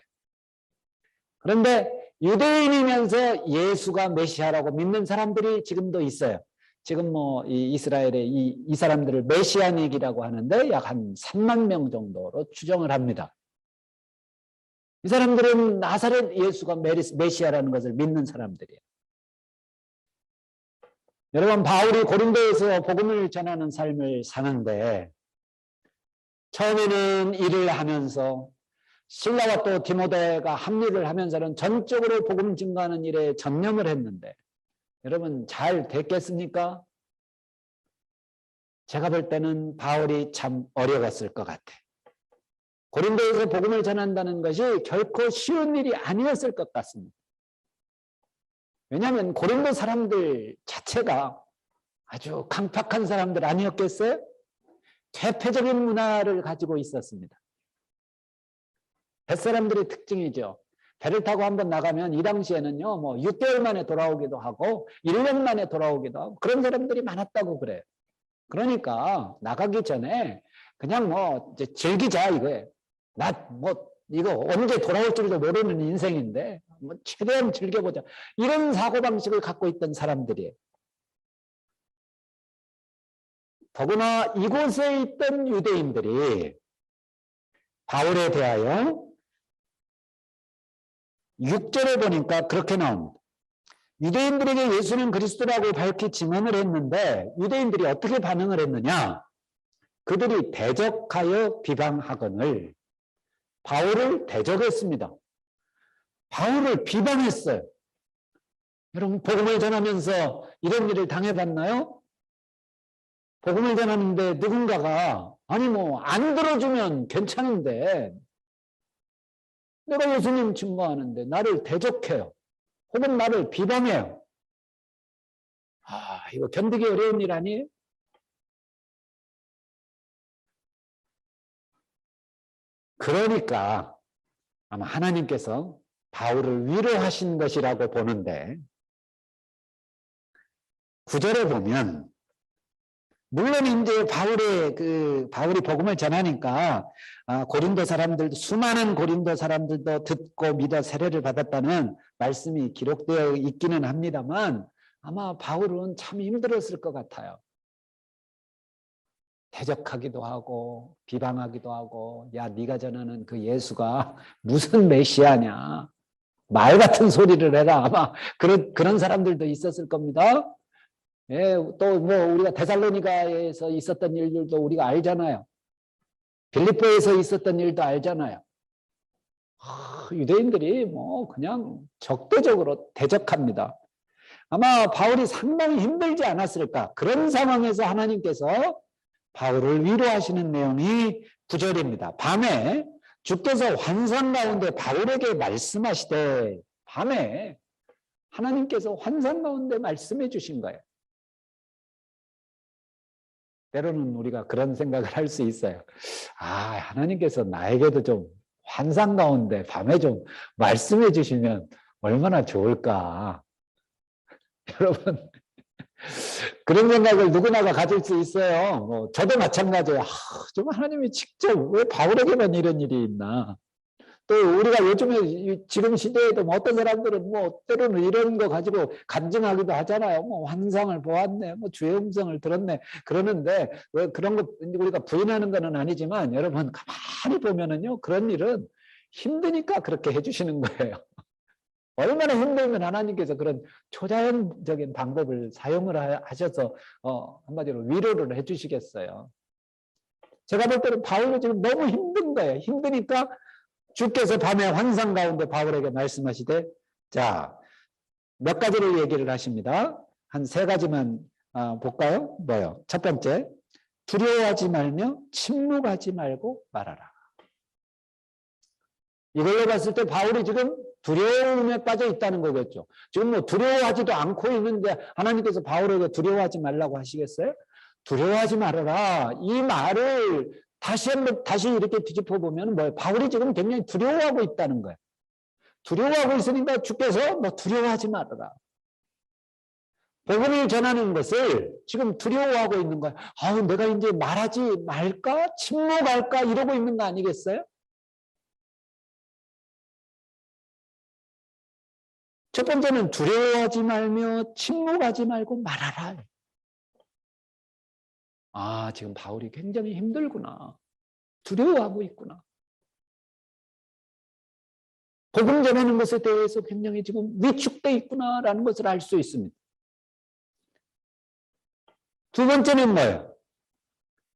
Speaker 1: 그런데 유대인이면서 예수가 메시아라고 믿는 사람들이 지금도 있어요. 지금 뭐 이스라엘의 이 사람들을 메시아닉이라고 하는데 약 한 3만 명 정도로 추정을 합니다. 이 사람들은 나사렛 예수가 메시아라는 것을 믿는 사람들이에요. 여러분 바울이 고린도에서 복음을 전하는 삶을 사는데 처음에는 일을 하면서 실라와 또 디모데가 합류를 하면서는 전적으로 복음 증거하는 일에 전념을 했는데 여러분 잘 됐겠습니까? 제가 볼 때는 바울이 참 어려웠을 것 같아. 고린도에서 복음을 전한다는 것이 결코 쉬운 일이 아니었을 것 같습니다. 왜냐하면 고린도 사람들 자체가 아주 강팍한 사람들 아니었겠어요? 퇴폐적인 문화를 가지고 있었습니다. 뱃사람들의 특징이죠. 배를 타고 한번 나가면 이 당시에는요, 뭐 6개월 만에 돌아오기도 하고 1년 만에 돌아오기도 하고 그런 사람들이 많았다고 그래요. 그러니까 나가기 전에 그냥 뭐 이제 즐기자 이거예요. 나 뭐 이거 언제 돌아올 줄도 모르는 인생인데 뭐 최대한 즐겨보자. 이런 사고방식을 갖고 있던 사람들이에요. 더구나 이곳에 있던 유대인들이 바울에 대하여 6절에 보니까 그렇게 나옵니다. 유대인들에게 예수는 그리스도라고 밝히 증언을 했는데 유대인들이 어떻게 반응을 했느냐? 그들이 대적하여 비방하거늘 바울을 대적했습니다. 바울을 비방했어요. 여러분 복음을 전하면서 이런 일을 당해봤나요? 복음을 전하는데 누군가가 아니 뭐 안 들어주면 괜찮은데 내가 예수님 증거하는데 나를 대적해요. 혹은 나를 비방해요. 아, 이거 견디기 어려운 일 아니에요? 그러니까 아마 하나님께서 바울을 위로하신 것이라고 보는데 9절에 보면 물론 이제 바울이 복음을 전하니까 고린도 사람들도 수많은 고린도 사람들도 듣고 믿어 세례를 받았다는 말씀이 기록되어 있기는 합니다만 아마 바울은 참 힘들었을 것 같아요. 대적하기도 하고 비방하기도 하고 야 네가 전하는 그 예수가 무슨 메시아냐 말 같은 소리를 해라 아마 그런 사람들도 있었을 겁니다. 예, 또 뭐 우리가 데살로니가에서 있었던 일들도 우리가 알잖아요. 빌립보에서 있었던 일도 알잖아요. 유대인들이 뭐 그냥 적대적으로 대적합니다. 아마 바울이 상당히 힘들지 않았을까. 그런 상황에서 하나님께서 바울을 위로하시는 내용이 9절입니다. 밤에 주께서 환상 가운데 바울에게 말씀하시되 밤에 하나님께서 환상 가운데 말씀해 주신 거예요. 때로는 우리가 그런 생각을 할 수 있어요. 하나님께서 나에게도 좀 환상 가운데 밤에 좀 말씀해 주시면 얼마나 좋을까. 여러분 그런 생각을 누구나가 가질 수 있어요. 뭐 저도 마찬가지예요. 좀 하나님이 직접 왜 바울에게만 이런 일이 있나. 또 우리가 요즘에 지금 시대에도 뭐 어떤 사람들은 뭐 때로는 이런 거 가지고 간증하기도 하잖아요. 뭐 환상을 보았네, 뭐 주의 음성을 들었네. 그러는데 왜 그런 거 우리가 부인하는 건 아니지만 여러분 가만히 보면은요 그런 일은 힘드니까 그렇게 해주시는 거예요. 얼마나 힘들면 하나님께서 그런 초자연적인 방법을 사용을 하셔서 한마디로 위로를 해주시겠어요. 제가 볼 때는 바울도 지금 너무 힘든 거예요. 힘드니까 주께서 밤에 환상 가운데 바울에게 말씀하시되 자, 몇 가지를 얘기를 하십니다. 한 3가지만 볼까요? 뭐요? 첫 번째, 두려워하지 말며 침묵하지 말고 말하라. 이걸로 봤을 때 바울이 지금 두려움에 빠져 있다는 거겠죠. 지금 뭐 두려워하지도 않고 있는데 하나님께서 바울에게 두려워하지 말라고 하시겠어요? 두려워하지 말아라. 이 말을 다시 이렇게 뒤집어 보면 뭐예요? 바울이 지금 굉장히 두려워하고 있다는 거예요. 두려워하고 있으니까 주께서 뭐 두려워하지 말아라. 복음을 전하는 것을 지금 두려워하고 있는 거예요. 내가 이제 말하지 말까? 침묵할까? 이러고 있는 거 아니겠어요? 첫 번째는 두려워하지 말며 침묵하지 말고 말하라. 지금 바울이 굉장히 힘들구나. 두려워하고 있구나. 복음 전하는 것에 대해서 굉장히 지금 위축되어 있구나라는 것을 알 수 있습니다. 두 번째는 뭐예요?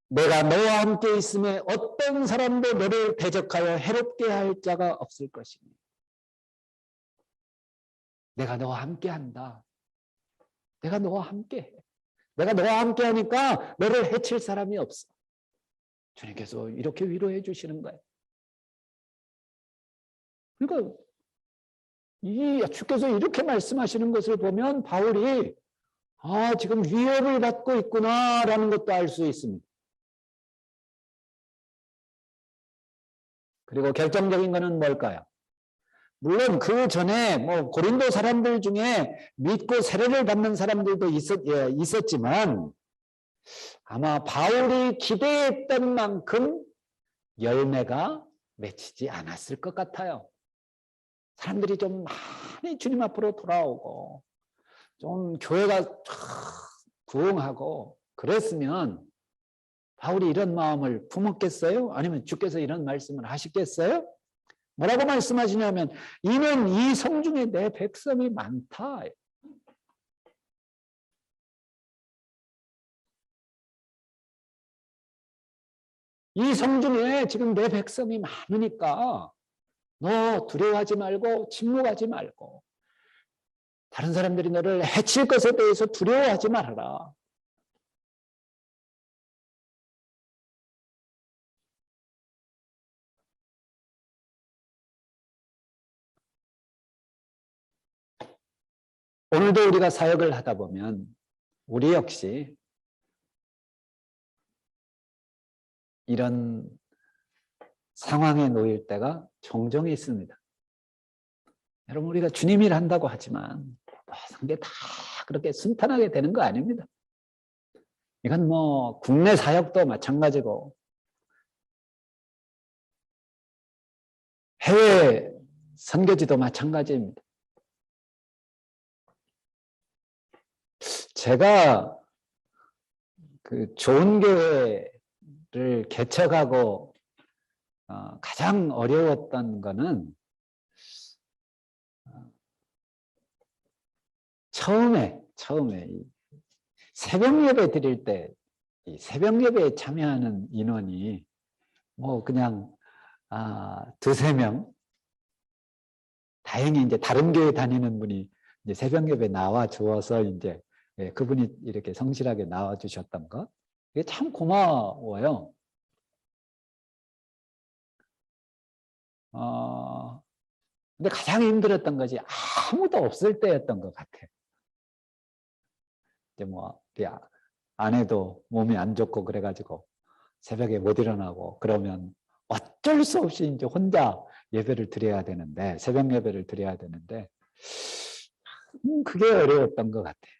Speaker 1: 내가 너와 함께 있음에 어떤 사람도 너를 대적하여 해롭게 할 자가 없을 것이니. 내가 너와 함께 한다. 내가 너와 함께 해. 내가 너와 함께 하니까 너를 해칠 사람이 없어. 주님께서 이렇게 위로해 주시는 거예요. 그러니까 주께서 이렇게 말씀하시는 것을 보면 바울이 지금 위협을 받고 있구나라는 것도 알 수 있습니다. 그리고 결정적인 것은 뭘까요? 물론 그 전에 고린도 사람들 중에 믿고 세례를 받는 사람들도 있었지만 아마 바울이 기대했던 만큼 열매가 맺히지 않았을 것 같아요. 사람들이 좀 많이 주님 앞으로 돌아오고 좀 교회가 부흥하고 그랬으면 바울이 이런 마음을 품었겠어요? 아니면 주께서 이런 말씀을 하시겠어요? 뭐라고 말씀하시냐면 이는 이 성중에 내 백성이 많다. 이 성중에 지금 내 백성이 많으니까 너 두려워하지 말고 침묵하지 말고 다른 사람들이 너를 해칠 것에 대해서 두려워하지 말아라. 오늘도 우리가 사역을 하다 보면 우리 역시 이런 상황에 놓일 때가 종종 있습니다. 여러분 우리가 주님 일 한다고 하지만 모든 게 다 그렇게 순탄하게 되는 거 아닙니다. 이건 국내 사역도 마찬가지고 해외 선교지도 마찬가지입니다. 제가 그 좋은 교회를 개척하고 가장 어려웠던 거는 처음에 새벽 예배 드릴 때 이 새벽 예배에 참여하는 인원이 그냥 두세 명, 다행히 이제 다른 교회 다니는 분이 이제 새벽 예배 나와 주어서 이제 그분이 이렇게 성실하게 나와 주셨던 거, 이게 참 고마워요. 근데 가장 힘들었던 것이 아무도 없을 때였던 것 같아요. 이제 아내도 몸이 안 좋고 그래가지고 새벽에 못 일어나고 그러면 어쩔 수 없이 이제 혼자 예배를 드려야 되는데, 새벽 예배를 드려야 되는데, 그게 어려웠던 것 같아요.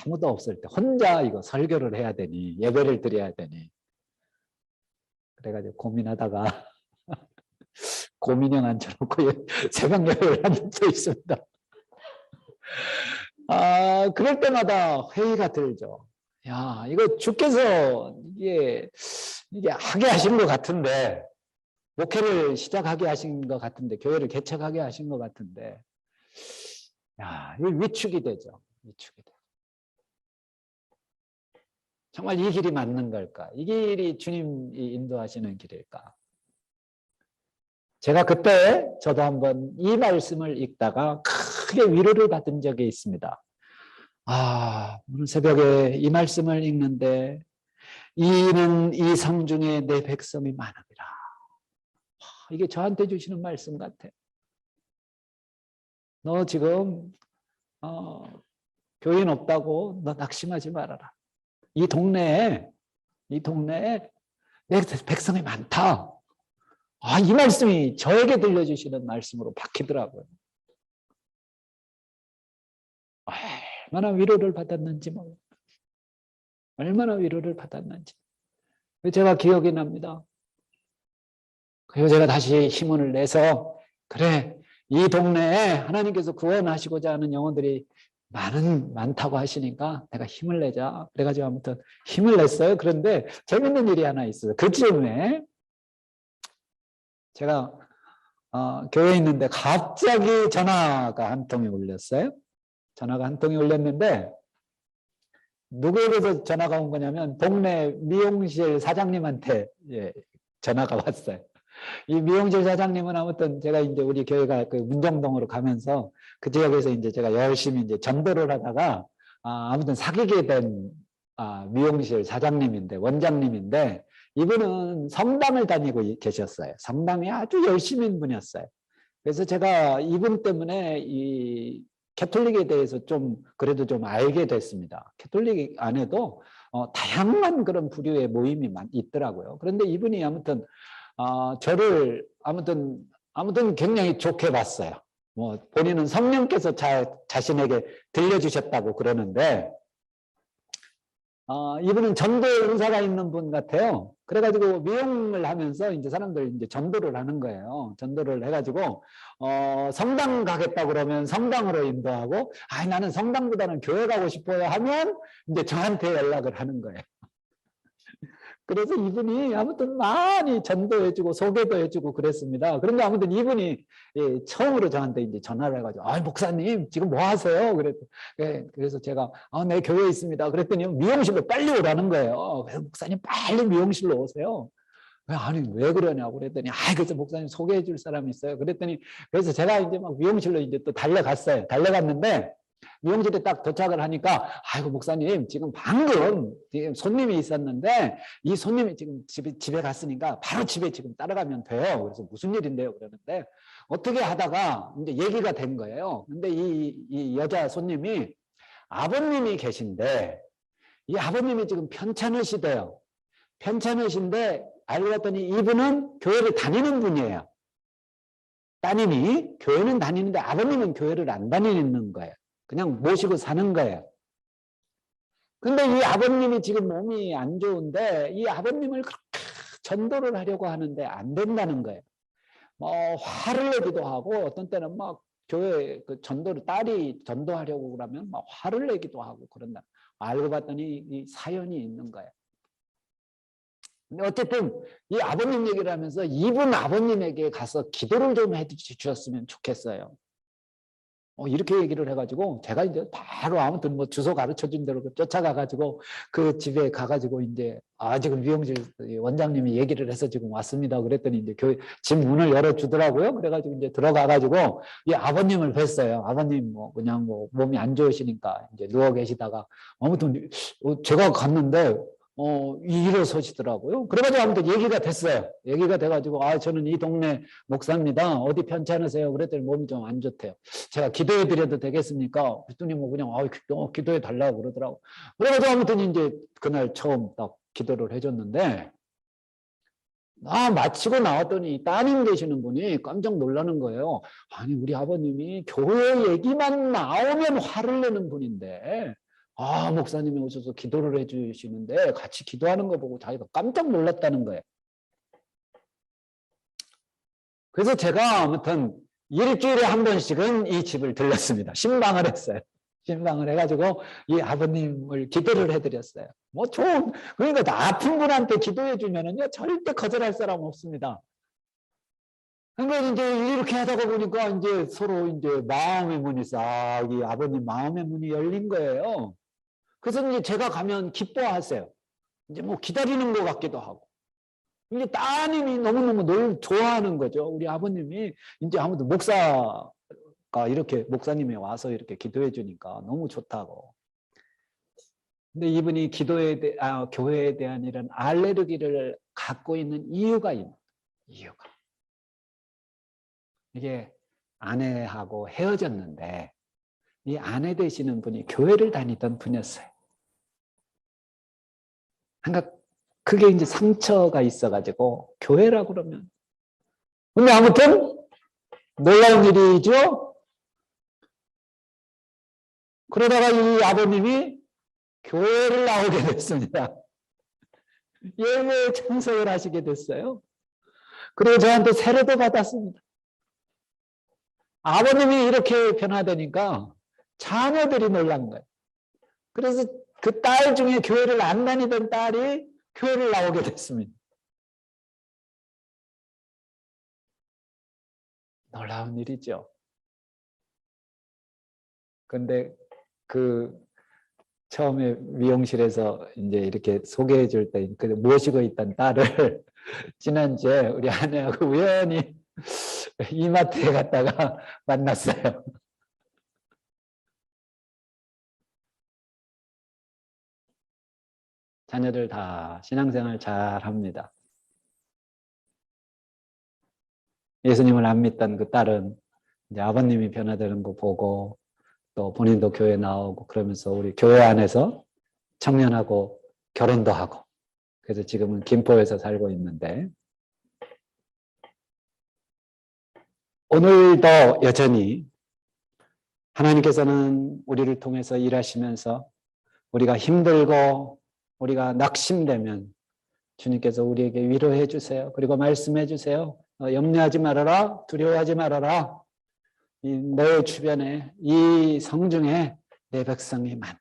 Speaker 1: 아무도 없을 때 혼자 이거 설교를 해야 되니, 예배를 드려야 되니. 그래가지고 고민하다가 고민형 앉혀놓고 새벽 예배를 한 적도 있습니다. 그럴 때마다 회의가 들죠. 야, 이거 주께서 이게 하게 하신 것 같은데, 목회를 시작하게 하신 것 같은데, 교회를 개척하게 하신 것 같은데, 야, 이거 위축이 되죠. 위축이 돼. 정말 이 길이 맞는 걸까? 이 길이 주님이 인도하시는 길일까? 제가 그때 저도 한번 이 말씀을 읽다가 크게 위로를 받은 적이 있습니다. 오늘 새벽에 이 말씀을 읽는데 이는 이 성중에 내 백성이 많으리라. 이게 저한테 주시는 말씀 같아요. 너 지금 교인 없다고 너 낙심하지 말아라. 이 동네에 내 백성이 많다. 이 말씀이 저에게 들려주시는 말씀으로 바뀌더라고요. 얼마나 위로를 받았는지 얼마나 위로를 받았는지 제가 기억이 납니다. 그리고 제가 다시 힘을 내서 그래, 이 동네에 하나님께서 구원하시고자 하는 영혼들이 많다고 하시니까 내가 힘을 내자. 그래가지고 아무튼 힘을 냈어요. 그런데 재밌는 일이 하나 있어요. 그쯤에 제가 교회에 있는데 갑자기 전화가 한 통이 울렸어요. 전화가 한 통이 울렸는데 누구에게서 전화가 온 거냐면 동네 미용실 사장님한테 전화가 왔어요. 이 미용실 사장님은 아무튼 제가 이제 우리 교회가 그 문정동으로 가면서 그 지역에서 이제 제가 열심히 이제 전도를 하다가 아무튼 사귀게 된 미용실 사장님인데, 원장님인데, 이분은 성당을 다니고 계셨어요. 성당에 아주 열심인 분이었어요. 그래서 제가 이분 때문에 이 캐톨릭에 대해서 좀 그래도 좀 알게 됐습니다. 캐톨릭 안에도 다양한 그런 부류의 모임이 있더라고요. 그런데 이분이 아무튼 저를 아무튼 굉장히 좋게 봤어요. 뭐 본인은 성령께서 자신에게 들려주셨다고 그러는데 이분은 전도 은사가 있는 분 같아요. 그래가지고 미용을 하면서 이제 사람들 이제 전도를 하는 거예요. 전도를 해가지고 성당 가겠다 그러면 성당으로 인도하고, 나는 성당보다는 교회 가고 싶어요 하면 이제 저한테 연락을 하는 거예요. 그래서 이분이 아무튼 많이 전도해주고 소개도 해주고 그랬습니다. 그런데 아무튼 이분이 처음으로 저한테 이제 전화를 해가지고, 목사님 지금 뭐 하세요? 그래서 제가 네, 교회에 있습니다. 그랬더니 미용실로 빨리 오라는 거예요. 그래서 목사님 빨리 미용실로 오세요. 아니 왜 그러냐고 그랬더니 그래서 목사님 소개해 줄 사람이 있어요. 그랬더니 그래서 제가 이제 막 미용실로 이제 또 달려갔어요. 달려갔는데 미용실에 딱 도착을 하니까 아이고 목사님 지금 방금 손님이 있었는데 이 손님이 지금 집에 갔으니까 바로 집에 지금 따라가면 돼요. 그래서 무슨 일인데요? 그러는데 어떻게 하다가 이제 얘기가 된 거예요. 근데 이 여자 손님이 아버님이 계신데 이 아버님이 지금 편찮으시대요. 편찮으신데 알고 봤더니 이분은 교회를 다니는 분이에요. 따님이 교회는 다니는데 아버님은 교회를 안 다니는 거예요. 그냥 모시고 사는 거예요. 근데 이 아버님이 지금 몸이 안 좋은데 이 아버님을 그렇게 전도를 하려고 하는데 안 된다는 거예요. 화를 내기도 하고 어떤 때는 막 교회 그 전도를 딸이 전도하려고 그러면 막 화를 내기도 하고 그런다. 알고 봤더니 이 사연이 있는 거예요. 근데 어쨌든 이 아버님 얘기를 하면서 이분 아버님에게 가서 기도를 좀 해주셨으면 좋겠어요. 이렇게 얘기를 해가지고 제가 이제 바로 아무튼 뭐 주소 가르쳐준 대로 쫓아가가지고 그 집에 가가지고 이제 지금 미용실 원장님이 얘기를 해서 지금 왔습니다. 그랬더니 이제 집 문을 열어주더라고요. 그래가지고 이제 들어가가지고 이 아버님을 뵀어요. 아버님 뭐 그냥 뭐 몸이 안 좋으시니까 이제 누워 계시다가 아무튼 제가 갔는데 일어서시더라고요. 그래가지고 아무튼 얘기가 됐어요. 얘기가 돼가지고 저는 이 동네 목사입니다. 어디 편찮으세요? 그랬더니 몸이 좀 안 좋대요. 제가 기도해 드려도 되겠습니까? 그랬더니 뭐 그냥 기도해 달라고 그러더라고. 그래가지고 아무튼 이제 그날 처음 딱 기도를 해줬는데 마치고 나왔더니 따님 되시는 분이 깜짝 놀라는 거예요. 아니 우리 아버님이 교회 얘기만 나오면 화를 내는 분인데 목사님이 오셔서 기도를 해주시는데 같이 기도하는 거 보고 자기가 깜짝 놀랐다는 거예요. 그래서 제가 아무튼 일주일에 한 번씩은 이 집을 들렀습니다. 신방을 했어요. 신방을 해가지고 이 아버님을 기도를 해드렸어요. 그러니까 아픈 분한테 기도해 주면은요 절대 거절할 사람 없습니다. 그러니까 이제 이렇게 하다가 보니까 이제 서로 이제 마음의 문이 이 아버님 마음의 문이 열린 거예요. 그래서 이제 제가 가면 기뻐하세요. 이제 뭐 기다리는 것 같기도 하고. 이게 따님이 너무너무 좋아하는 거죠. 우리 아버님이 이제 아무튼 목사가 이렇게 목사님이 와서 이렇게 기도해 주니까 너무 좋다고. 근데 이분이 교회에 대한 이런 알레르기를 갖고 있는 이유가 이게 아내하고 헤어졌는데 이 아내 되시는 분이 교회를 다니던 분이었어요. 그러니까 그게 이제 상처가 있어가지고 교회라고 그러면. 근데 아무튼 놀라운 일이죠. 그러다가 이 아버님이 교회를 나오게 됐습니다. 예배에 참석을 하시게 됐어요. 그리고 저한테 세례도 받았습니다. 아버님이 이렇게 변화되니까 자녀들이 놀란 거예요. 그래서 그 딸 중에 교회를 안 다니던 딸이 교회를 나오게 됐습니다. 놀라운 일이죠. 근데 처음에 미용실에서 이제 이렇게 소개해 줄 때 모시고 있던 딸을 지난주에 우리 아내하고 우연히 이마트에 갔다가 만났어요. 자녀들 다 신앙생활 잘 합니다. 예수님을 안 믿던 그 딸은 이제 아버님이 변화되는 거 보고 또 본인도 교회 나오고 그러면서 우리 교회 안에서 청년하고 결혼도 하고 그래서 지금은 김포에서 살고 있는데 오늘도 여전히 하나님께서는 우리를 통해서 일하시면서 우리가 힘들고 우리가 낙심되면 주님께서 우리에게 위로해 주세요. 그리고 말씀해 주세요. 염려하지 말아라. 두려워하지 말아라. 내 주변에 이 성중에 내 백성이 많다.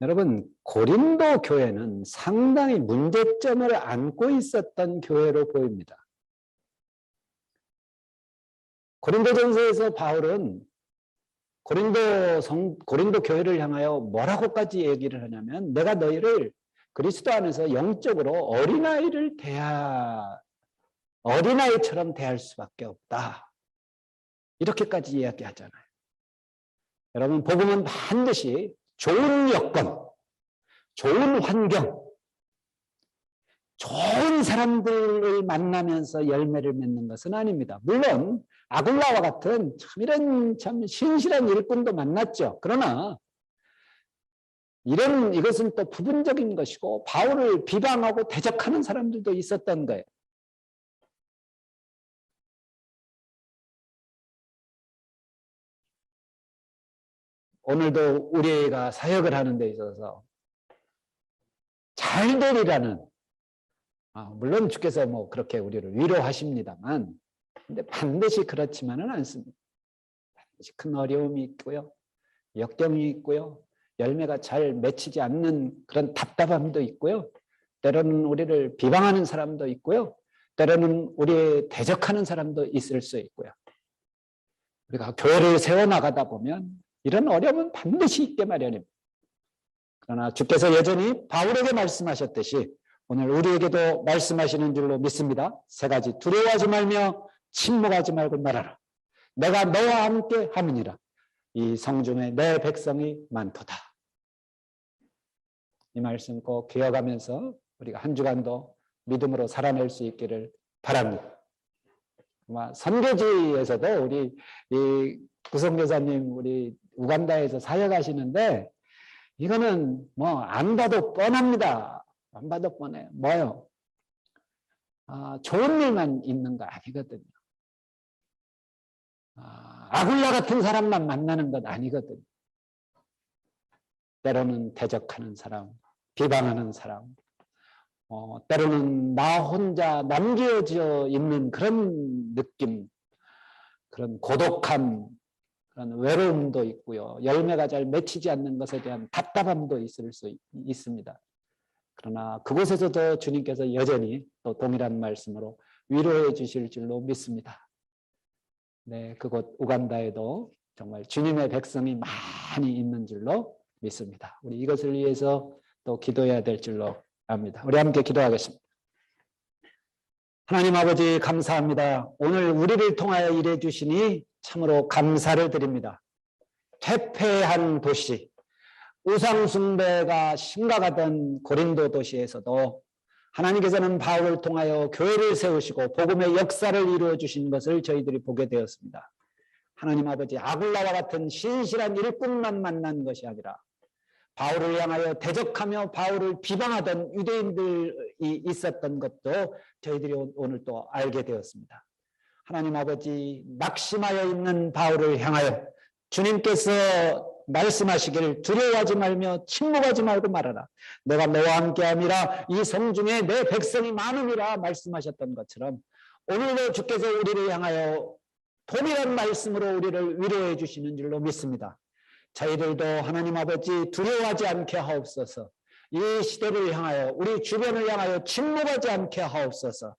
Speaker 1: 여러분, 고린도 교회는 상당히 문제점을 안고 있었던 교회로 보입니다. 고린도전서에서 바울은 고린도 교회를 향하여 뭐라고까지 얘기를 하냐면 내가 너희를 그리스도 안에서 영적으로 어린아이처럼 대할 수밖에 없다. 이렇게까지 이야기하잖아요. 여러분, 복음은 반드시 좋은 여건, 좋은 환경, 좋은 사람들을 만나면서 열매를 맺는 것은 아닙니다. 물론 아굴라와 같은 참 신실한 일꾼도 만났죠. 그러나 이것은 또 부분적인 것이고 바울을 비방하고 대적하는 사람들도 있었던 거예요. 오늘도 우리가 사역을 하는 데 있어서 잘 되리라는 물론 주께서 뭐 그렇게 우리를 위로하십니다만 근데 반드시 그렇지만은 않습니다. 반드시 큰 어려움이 있고요. 역경이 있고요. 열매가 잘 맺히지 않는 그런 답답함도 있고요. 때로는 우리를 비방하는 사람도 있고요. 때로는 우리 대적하는 사람도 있을 수 있고요. 우리가 교회를 세워나가다 보면 이런 어려움은 반드시 있게 마련입니다. 그러나 주께서 여전히 바울에게 말씀하셨듯이 오늘 우리에게도 말씀하시는 줄로 믿습니다. 세 가지 두려워하지 말며 침묵하지 말고 말하라. 내가 너와 함께 함이니라. 이 성중에 내 백성이 많도다. 이 말씀 꼭 기억하면서 우리가 한 주간도 믿음으로 살아낼 수 있기를 바랍니다. 아마 선교지에서도 우리 이 구성교사님 우리 우간다에서 사역하시는데 이거는 뭐 안 봐도 뻔합니다. 안 봐도 뻔해요. 뭐요? 좋은 일만 있는 거 아니거든요. 아굴라 같은 사람만 만나는 것 아니거든요. 때로는 대적하는 사람, 비방하는 사람, 때로는 나 혼자 남겨져 있는 그런 느낌, 그런 고독함, 그런 외로움도 있고요. 열매가 잘 맺히지 않는 것에 대한 답답함도 있을 수 있습니다. 그러나 그곳에서도 주님께서 여전히 또 동일한 말씀으로 위로해 주실 줄로 믿습니다. 네, 그곳 우간다에도 정말 주님의 백성이 많이 있는 줄로 믿습니다. 우리 이것을 위해서 또 기도해야 될 줄로 압니다. 우리 함께 기도하겠습니다. 하나님 아버지 감사합니다. 오늘 우리를 통하여 일해 주시니 참으로 감사를 드립니다. 퇴폐한 도시, 우상 숭배가 심각하던 고린도 도시에서도 하나님께서는 바울을 통하여 교회를 세우시고 복음의 역사를 이루어 주신 것을 저희들이 보게 되었습니다. 하나님 아버지 아굴라와 같은 신실한 일꾼만 만난 것이 아니라 바울을 향하여 대적하며 바울을 비방하던 유대인들이 있었던 것도 저희들이 오늘 또 알게 되었습니다. 하나님 아버지 낙심하여 있는 바울을 향하여 주님께서 말씀하시기를 두려워하지 말며 침묵하지 말고 말하라. 내가 너와 함께함이라 이 성중에 내 백성이 많음이라 말씀하셨던 것처럼 오늘도 주께서 우리를 향하여 동일한 말씀으로 우리를 위로해 주시는 줄로 믿습니다. 저희들도 하나님 아버지 두려워하지 않게 하옵소서. 이 시대를 향하여 우리 주변을 향하여 침묵하지 않게 하옵소서.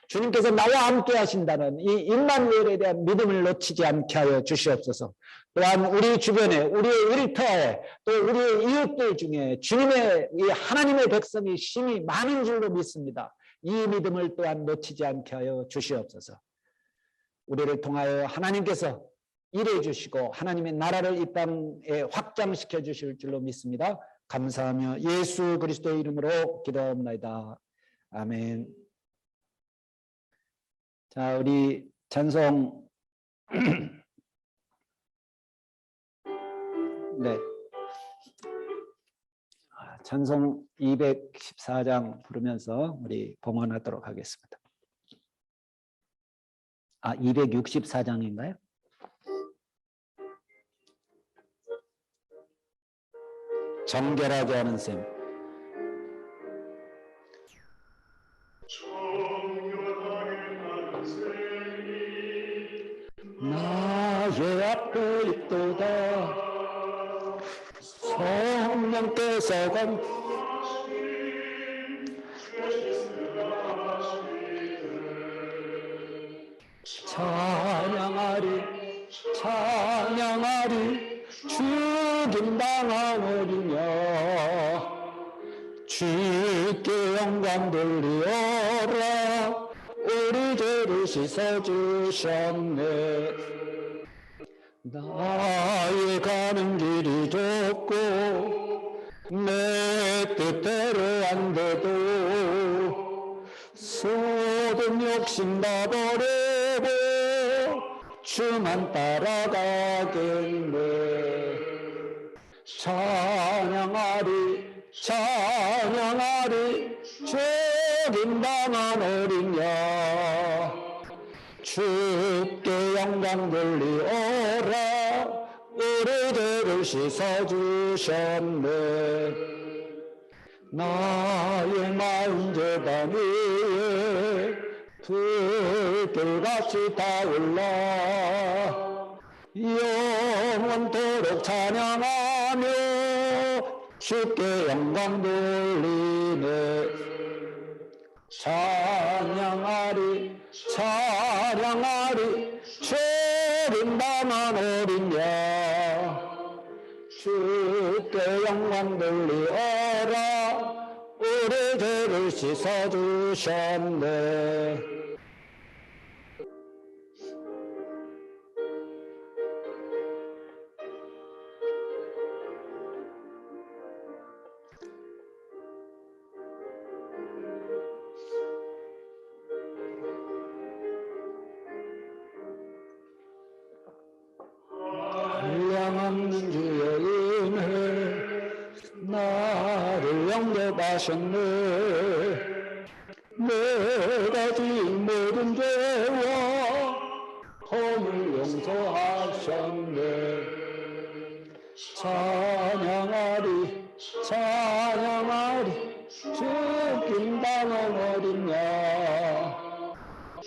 Speaker 1: 주님께서 나와 함께 하신다는 이 임마누엘에 대한 믿음을 놓치지 않게 하여 주시옵소서. 또한 우리 주변에 우리의 일터에 또 우리의 이웃들 중에 주님의 이 하나님의 백성이 심히 많은 줄로 믿습니다. 이 믿음을 또한 놓치지 않게 하여 주시옵소서. 우리를 통하여 하나님께서 일해 주시고 하나님의 나라를 이 땅에 확장시켜 주실 줄로 믿습니다. 감사하며 예수 그리스도의 이름으로 기도합니다. 아멘. 자, 우리 찬송 네. 찬송 214장 부르면서 우리 봉헌하도록 하겠습니다. 264장인가요? 정결하게 하는 셈. 나의 앞에 있도다 성령께서 찬양하리 찬양하리 죽임당한 어린여 주께 영광 돌리오라 우리 죄를 씻어주셨네 나의 가는 길이 좁고 내 뜻대로 안 돼도 소든 욕심 다 버리고 주만 따라가겠네 찬양하리 찬양하리 죽임당한 어린 양 주께 영광 돌리오라 우리 죄를 씻어주셨네 나의 마음 제단 위에 불길같이 타올라 영원토록 찬양하며 주께 영광 돌리네 찬양하리 찬양하리 죄인당한 어린 양 주께 영광 돌리어라 우리 죄를 씻어주셨네 한량없는 주의 은혜 나를 영접하셨네 내가 지은 모든 죄와 허물 용서하셨네 찬양하리 찬양하리 죽임당한 어린 양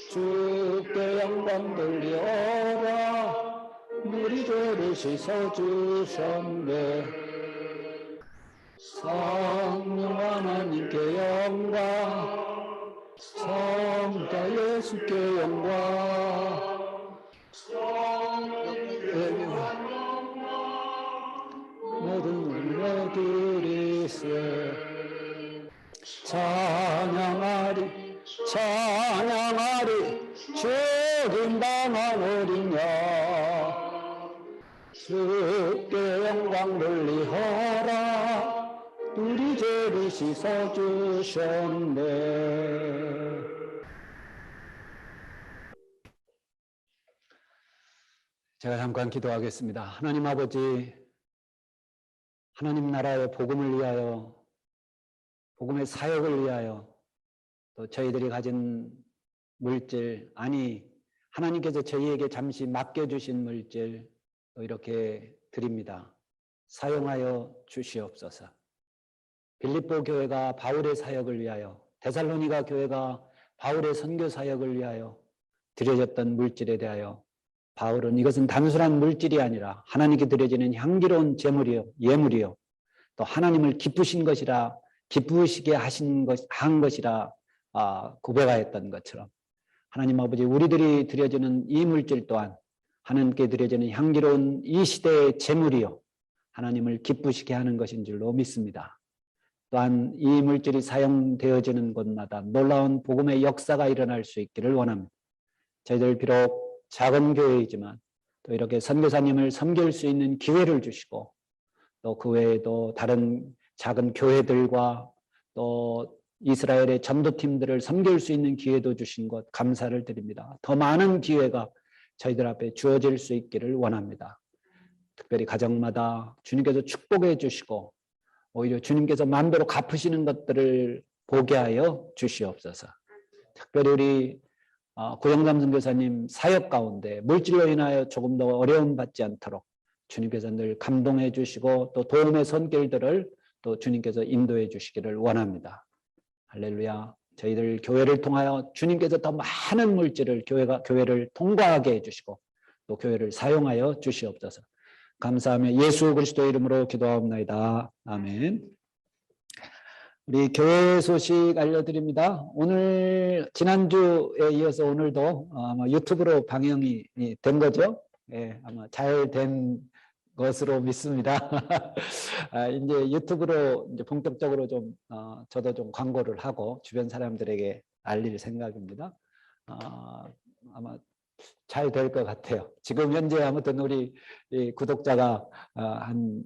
Speaker 1: 주께 영광 돌리오라 우리 죄를 씻어주셨네 성령 하나님께 영광 성자 예수께 영광 성령께 영광 모든 우리들이세 찬양하리 찬양하리 죽임당한 어린 양 주께 영광 돌리어라 우리 죄를 씻어주셨네 제가 잠깐 기도하겠습니다. 하나님 아버지 하나님 나라의 복음을 위하여 복음의 사역을 위하여 또 저희들이 가진 물질 아니 하나님께서 저희에게 잠시 맡겨주신 물질 또 이렇게 드립니다. 사용하여 주시옵소서. 빌립보 교회가 바울의 사역을 위하여 데살로니가 교회가 바울의 선교 사역을 위하여 드려졌던 물질에 대하여 바울은 이것은 단순한 물질이 아니라 하나님께 드려지는 향기로운 제물이요 예물이요 또 하나님을 기쁘신 것이라 기쁘시게 한 것이라 고백하였던 것처럼 하나님 아버지 우리들이 드려지는 이 물질 또한 하나님께 드려지는 향기로운 이 시대의 제물이요 하나님을 기쁘시게 하는 것인 줄로 믿습니다. 또한 이 물질이 사용되어지는 곳마다 놀라운 복음의 역사가 일어날 수 있기를 원합니다. 저희들 비록 작은 교회이지만 또 이렇게 선교사님을 섬길 수 있는 기회를 주시고 또 그 외에도 다른 작은 교회들과 또 이스라엘의 전도팀들을 섬길 수 있는 기회도 주신 것 감사를 드립니다. 더 많은 기회가 저희들 앞에 주어질 수 있기를 원합니다. 특별히 가정마다 주님께서 축복해 주시고 오히려 주님께서 마음대로 갚으시는 것들을 보게 하여 주시옵소서. 특별히 우리 구영삼 선교사님 사역 가운데 물질로 인하여 조금 더 어려움 받지 않도록 주님께서 늘 감동해 주시고 또 도움의 손길들을 또 주님께서 인도해 주시기를 원합니다. 할렐루야. 저희들 교회를 통하여 주님께서 더 많은 물질을 교회를 통과하게 해주시고 또 교회를 사용하여 주시옵소서. 감사하며 예수 그리스도의 이름으로 기도하옵나이다. 아멘. 우리 교회 소식 알려드립니다. 오늘 지난주에 이어서 오늘도 아마 유튜브로 방영이 된 거죠. 예, 아마 잘 된 것으로 믿습니다. 이제 유튜브로 이제 본격적으로 좀 저도 좀 광고를 하고 주변 사람들에게 알릴 생각입니다. 아마 잘 될 것 같아요. 지금 현재 아무튼 우리 구독자가 한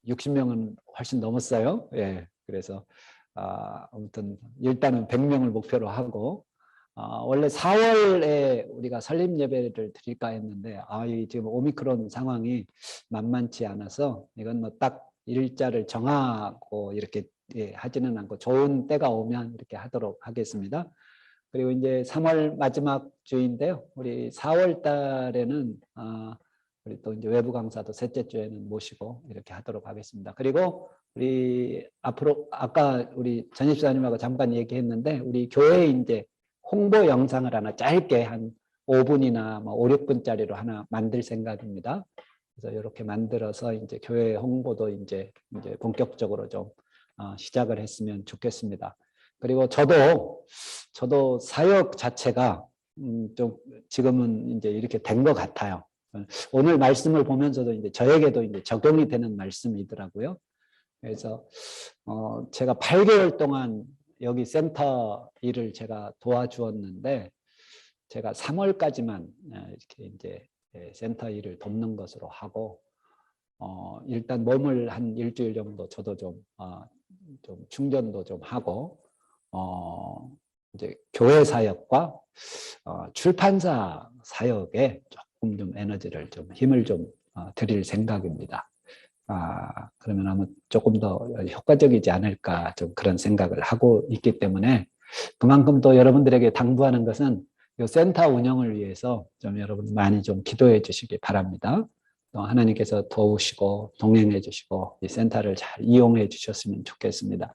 Speaker 1: 60명은 훨씬 넘었어요. 예, 그래서 아무튼 일단은 100명을 목표로 하고 원래 4월에 우리가 설립 예배를 드릴까 했는데 이 지금 오미크론 상황이 만만치 않아서 이건 뭐 딱 일자를 정하고 이렇게 하지는 않고 좋은 때가 오면 이렇게 하도록 하겠습니다. 그리고 이제 3월 마지막 주인데요. 우리 4월 달에는 우리 또 이제 외부 강사도 셋째 주에는 모시고 이렇게 하도록 하겠습니다. 그리고 우리 앞으로 아까 우리 전입사님하고 잠깐 얘기했는데 우리 교회에 이제 홍보 영상을 하나 짧게 한 5분이나 뭐 5, 6분짜리로 하나 만들 생각입니다. 그래서 이렇게 만들어서 이제 교회 홍보도 이제 본격적으로 좀 시작을 했으면 좋겠습니다. 그리고 저도 사역 자체가 좀 지금은 이제 이렇게 된 것 같아요. 오늘 말씀을 보면서도 이제 저에게도 이제 적용이 되는 말씀이더라고요. 그래서 제가 8개월 동안 여기 센터 일을 제가 도와주었는데 제가 3월까지만 이렇게 이제 센터 일을 돕는 것으로 하고 일단 몸을 한 일주일 정도 저도 좀 충전도 좀 하고 이제 교회 사역과 출판사 사역에 조금 좀 에너지를 좀 힘을 좀 드릴 생각입니다. 그러면 아마 조금 더 효과적이지 않을까 좀 그런 생각을 하고 있기 때문에 그만큼 또 여러분들에게 당부하는 것은 이 센터 운영을 위해서 좀 여러분 많이 좀 기도해 주시기 바랍니다. 또 하나님께서 도우시고 동행해 주시고 이 센터를 잘 이용해 주셨으면 좋겠습니다.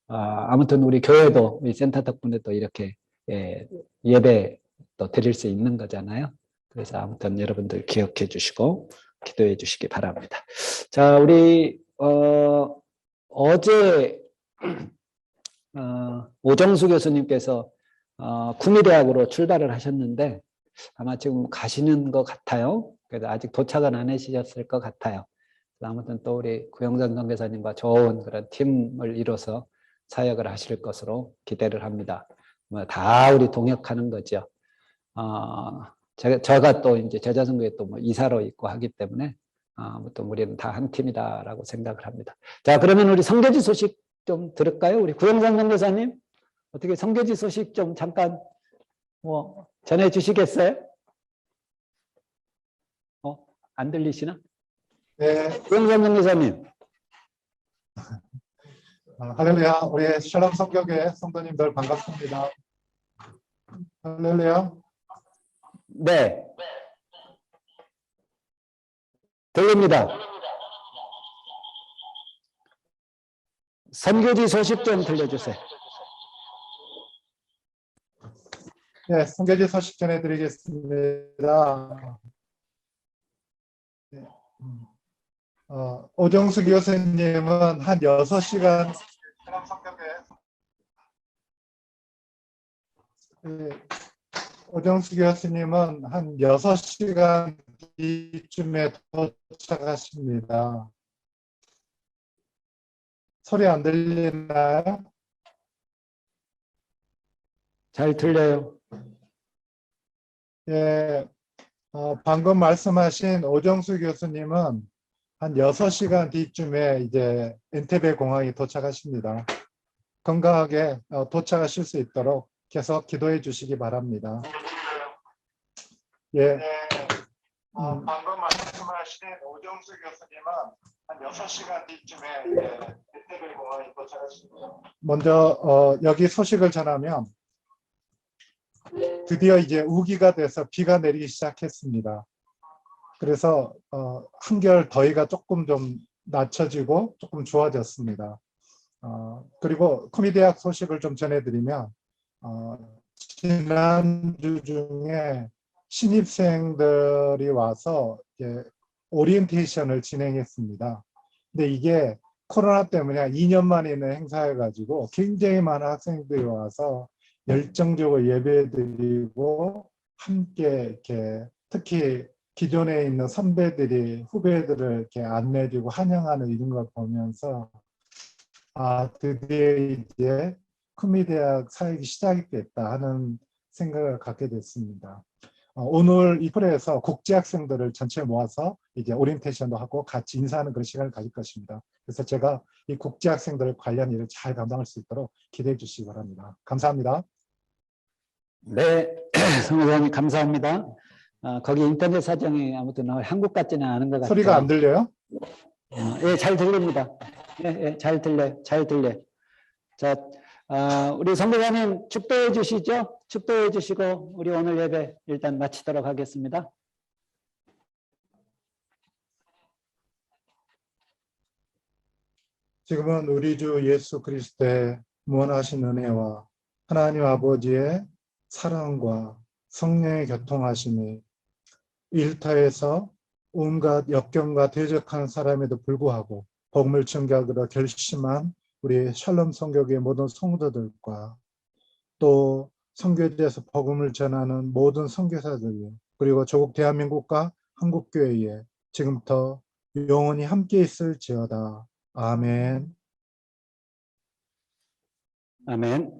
Speaker 1: 아무튼 우리 교회도 이 센터 덕분에 또 이렇게 예배 또 드릴 수 있는 거잖아요. 그래서 아무튼 여러분들 기억해 주시고 기도해 주시기 바랍니다. 자, 우리 어제 오정수 교수님께서 구미대학으로 출발을 하셨는데 아마 지금 가시는 것 같아요. 그래서 아직 도착은 안 하셨을 것 같아요. 아무튼 또 우리 구영선 선교사님과 좋은 그런 팀을 이뤄서 사역을 하실 것으로 기대를 합니다. 다 우리 동역하는 거죠. 제가 또 이제 제자선교회 또 뭐 이사로 있고 하기 때문에 아무튼 우리는 다 한 팀이다라고 생각을 합니다. 자, 그러면 우리 선교지 소식 좀 들을까요? 우리 구영상 선교사님 어떻게 선교지 소식 좀 잠깐 뭐 전해 주시겠어요? 안 들리시나?
Speaker 3: 네,
Speaker 1: 구영상 선교사님.
Speaker 3: 할렐루야. 우리 샬롬 성교회 성도님들 반갑습니다. 할렐루야.
Speaker 1: 네. 들립니다. 선교지 소식 좀 들려주세요.
Speaker 3: 네, 성교지 소식 전해드리겠습니다. 네. 오정수 교수님은 한 6시간 샬롬 성교회 네, 오정수 교수님은 한 6시간 뒤쯤에 도착하십니다. 소리 안 들리나요?
Speaker 1: 잘 들려요.
Speaker 3: 예, 방금 말씀하신 오정수 교수님은 한 6시간 뒤쯤에 이제 엔테베 공항에 도착하십니다. 건강하게 도착하실 수 있도록 계속 기도해 주시기 바랍니다. 예. 방금 말씀하신 오정수 교수님은 한 6시간 뒤쯤에 엔테베 공항에 도착하십니다. 먼저 여기 소식을 전하면 드디어 이제 우기가 돼서 비가 내리기 시작했습니다. 그래서 한결 더위가 조금 좀 낮춰지고 조금 좋아졌습니다. 그리고 코미대학 소식을 좀 전해드리면 지난주 중에 신입생들이 와서 이제 오리엔테이션을 진행했습니다. 근데 이게 코로나 때문에 2년 만에 있는 행사여가지고 굉장히 많은 학생들이 와서 열정적으로 예배드리고 함께 이렇게 특히 기존에 있는 선배들이 후배들을 이렇게 안내해주고 환영하는 이런 걸 보면서 드디어 이제 쿠미대학 사역이 시작이 됐다 하는 생각을 갖게 됐습니다. 오늘 이 프로에서 국제학생들을 전체 모아서 이제 오리엔테이션도 하고 같이 인사하는 그런 시간을 가질 것입니다. 그래서 제가 이 국제학생들 관련 일을 잘 감당할 수 있도록 기대해 주시기 바랍니다. 감사합니다.
Speaker 1: 네, 성교사님 감사합니다. 거기 인터넷 사정이 아무튼 한국 같지는 않은 것 같아요.
Speaker 3: 소리가 안 들려요?
Speaker 1: 예, 잘 들립니다. 예, 잘 들려. 자, 우리 성교사님 축도해 주시죠. 축도해 주시고 우리 오늘 예배 일단 마치도록 하겠습니다.
Speaker 3: 지금은 우리 주 예수 그리스도의 무한하신 은혜와 하나님 아버지의 사랑과 성령의 교통하심이 일터에서 온갖 역경과 대적하는 사람에도 불구하고 복음을 전개하기로 결심한 우리 샬롬 선교교회 모든 성도들과 또 선교지에서 복음을 전하는 모든 선교사들 그리고 조국 대한민국과 한국교회에 지금부터 영원히 함께 있을지어다. 아멘.
Speaker 1: 아멘.